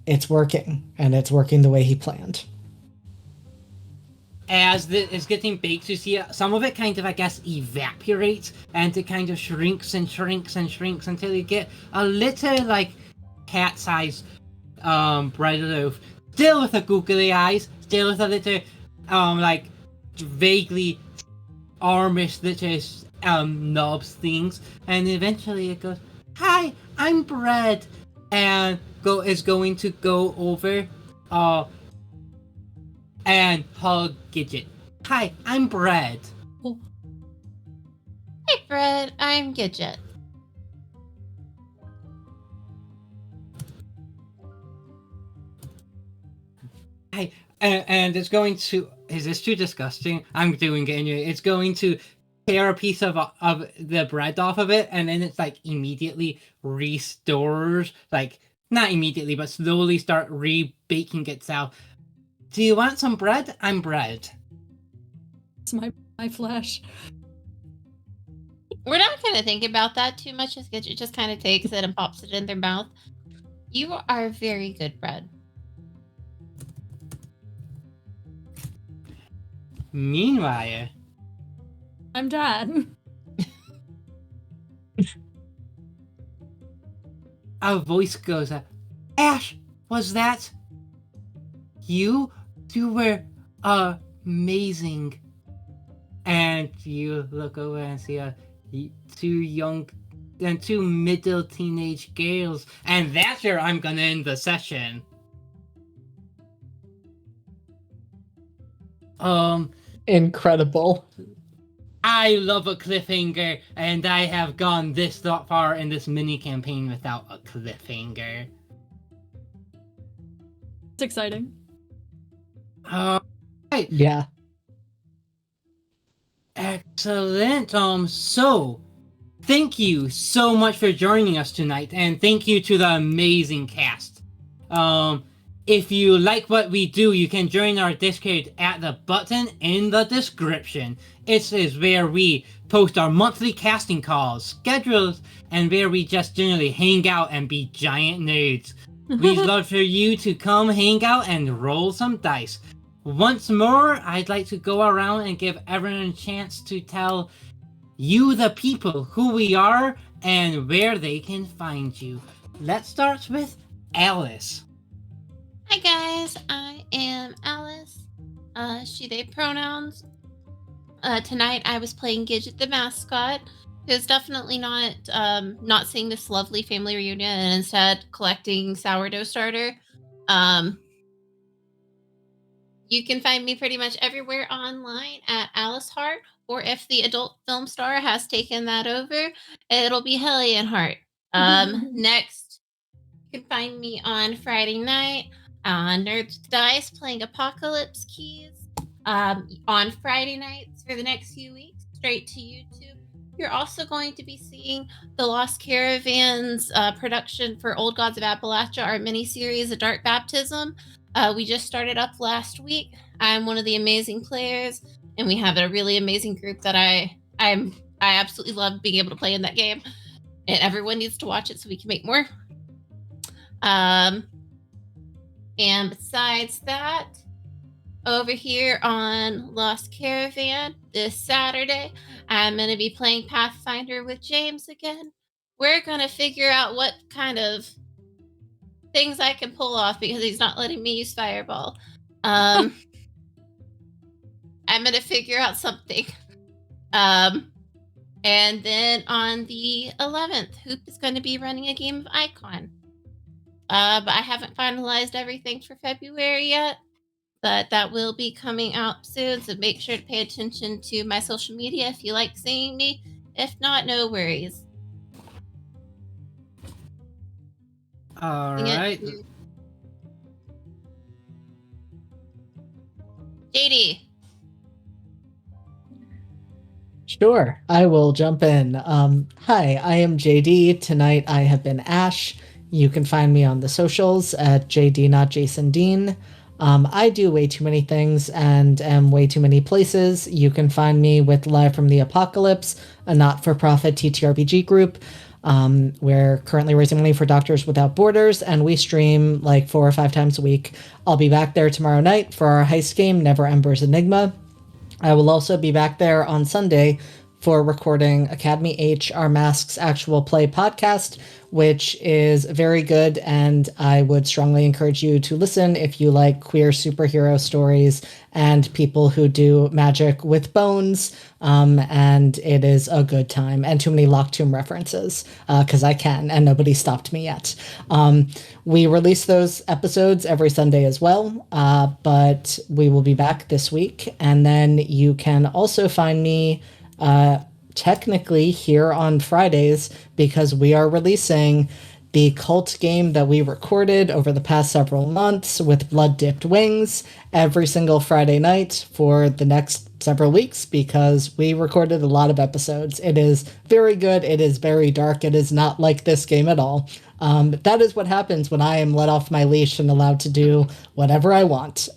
it's working, and it's working the way he planned. as it's getting baked, you see some of it kind of, I guess, evaporates, and it kind of shrinks and shrinks and shrinks until you get a little, like, cat-sized bread loaf. Still with the googly eyes, still with a little, like, vaguely armish little, knobs things. And eventually it goes, "Hi, I'm Bread," and is going to go over, and hug Gidget. "Hi, I'm Bread." Hey, Fred, I'm Gidget. Hi, and it's going to. Is this too disgusting? I'm doing it anyway. It's going to tear a piece of the bread off of it, and then it's like immediately restores, like not immediately, but slowly start rebaking itself. "Do you want some bread? I'm Bread." It's my flesh. We're not going to think about that too much as Gidget just kind of takes it and pops it in their mouth. You are very good, Bread. Meanwhile, I'm Dad. a voice goes up. "Ash, was that you? You were amazing." And you look over and see two middle teenage girls, and that's where I'm gonna end the session. Incredible. I love a cliffhanger, and I have gone this far in this mini campaign without a cliffhanger. It's exciting. Right. Yeah. Excellent. So thank you so much for joining us tonight, and thank you to the amazing cast. If you like what we do, you can join our Discord at the button in the description. It is where we post our monthly casting calls, schedules, and where we just generally hang out and be giant nerds. We'd love for you to come hang out and roll some dice. Once more, I'd like to go around and give everyone a chance to tell you, the people, who we are and where they can find you. Let's start with Alice. Hi, guys. I am Alice. She, they pronouns. Tonight I was playing Gidget the mascot, who's definitely not seeing this lovely family reunion and instead collecting sourdough starter. You can find me pretty much everywhere online at Alice Hart, or if the adult film star has taken that over, it'll be Hellion Hart. Next, you can find me on Friday night on Nerds with Dice playing Apocalypse Keys. On Friday nights for the next few weeks, straight to YouTube. You're also going to be seeing the Lost Caravans production for Old Gods of Appalachia, our mini-series, A Dark Baptism. We just started up last week. I'm one of the amazing players, and we have a really amazing group that I absolutely love being able to play in that game. And everyone needs to watch it so we can make more. And besides that, over here on Lost Caravan this Saturday, I'm going to be playing Pathfinder with James again. We're going to figure out what kind of things I can pull off because he's not letting me use Fireball. I'm going to figure out something. And then on the 11th, Hoop is going to be running a game of Icon. But I haven't finalized everything for February yet. But that will be coming out soon, so make sure to pay attention to my social media if you like seeing me. If not, no worries. All right. JD. Sure, I will jump in. Hi, I am JD. Tonight I have been Ash. You can find me on the socials at JD Not Jason Dean. I do way too many things and am way too many places. You can find me with Live from the Apocalypse, a not-for-profit TTRPG group. We're currently raising money for Doctors Without Borders, and we stream like 4 or 5 times a week. I'll be back there tomorrow night for our heist game, Never Ember's Enigma. I will also be back there on Sunday for recording Academy H, our Masks Actual Play podcast, which is very good, and I would strongly encourage you to listen if you like queer superhero stories and people who do magic with bones, and it is a good time, and too many Locked Tomb references, because I can, and nobody stopped me yet. We release those episodes every Sunday as well, but we will be back this week, and then you can also find me technically here on Fridays, because we are releasing the cult game that we recorded over the past several months with Blood Dipped Wings every single Friday night for the next several weeks, because we recorded a lot of episodes. It is very good. It is very dark. It is not like this game at all. That is what happens when I am let off my leash and allowed to do whatever I want.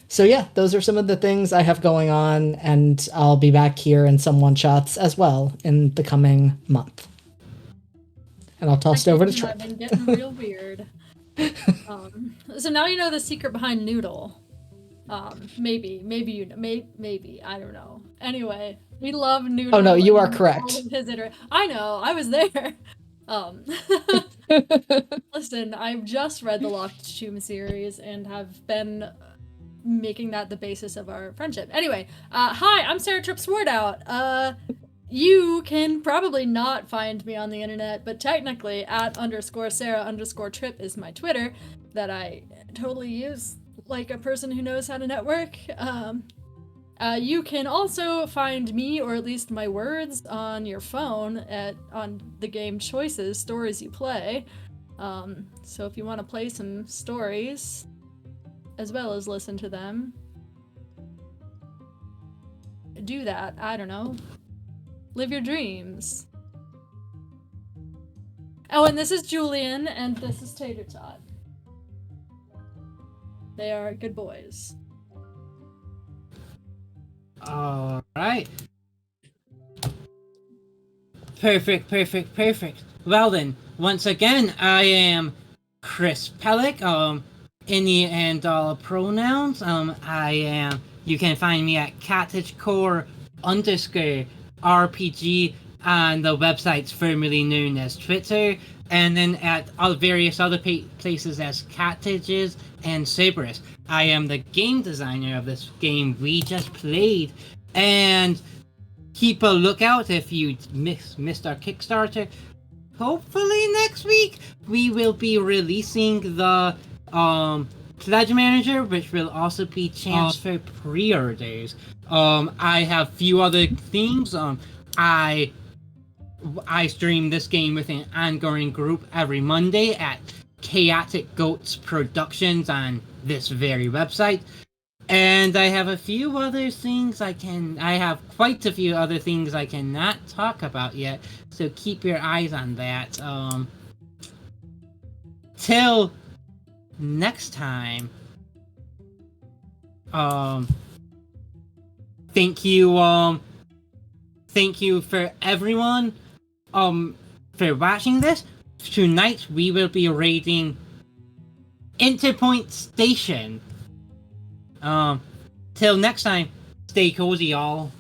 So yeah, those are some of the things I have going on, and I'll be back here in some one-shots as well in the coming month. And I'll toss it over to Trip. I've been getting real weird. So now you know the secret behind Noodle. Maybe you know, maybe I don't know. Anyway, we love Noodle. Oh no, you are correct. I know, I was there. Listen, I've just read the Locked Tomb series and have been making that the basis of our friendship. Anyway, hi, I'm Sarah Tripp Swartout. You can probably not find me on the internet, but technically @_Sarah_Tripp is my Twitter that I totally use like a person who knows how to network. You can also find me, or at least my words, on your phone on the game Choices, Stories You Play. So if you want to play some stories, as well as listen to them, do that. I don't know. Live your dreams. Oh, and this is Julian, and this is Tater Tot. They are good boys. All right. Perfect. Well then, once again, I am Chris Pellick. Any and all pronouns. I am. You can find me at cottagecore_RPG on the websites formerly known as Twitter, and then at all various other places as Cottages and Cerberus. I am the game designer of this game we just played, and keep a lookout if you missed our Kickstarter. Hopefully next week we will be releasing the Pledge Manager, which will also be chance for pre-orders. I have few other things. I stream this game with an ongoing group every Monday at Chaotic Goats Productions on this very website. And I have a few other things I have quite a few other things I cannot talk about yet, so keep your eyes on that. Till next time, thank you for everyone for watching this. Tonight we will be raiding Interpoint Station. Till next time, stay cozy, y'all.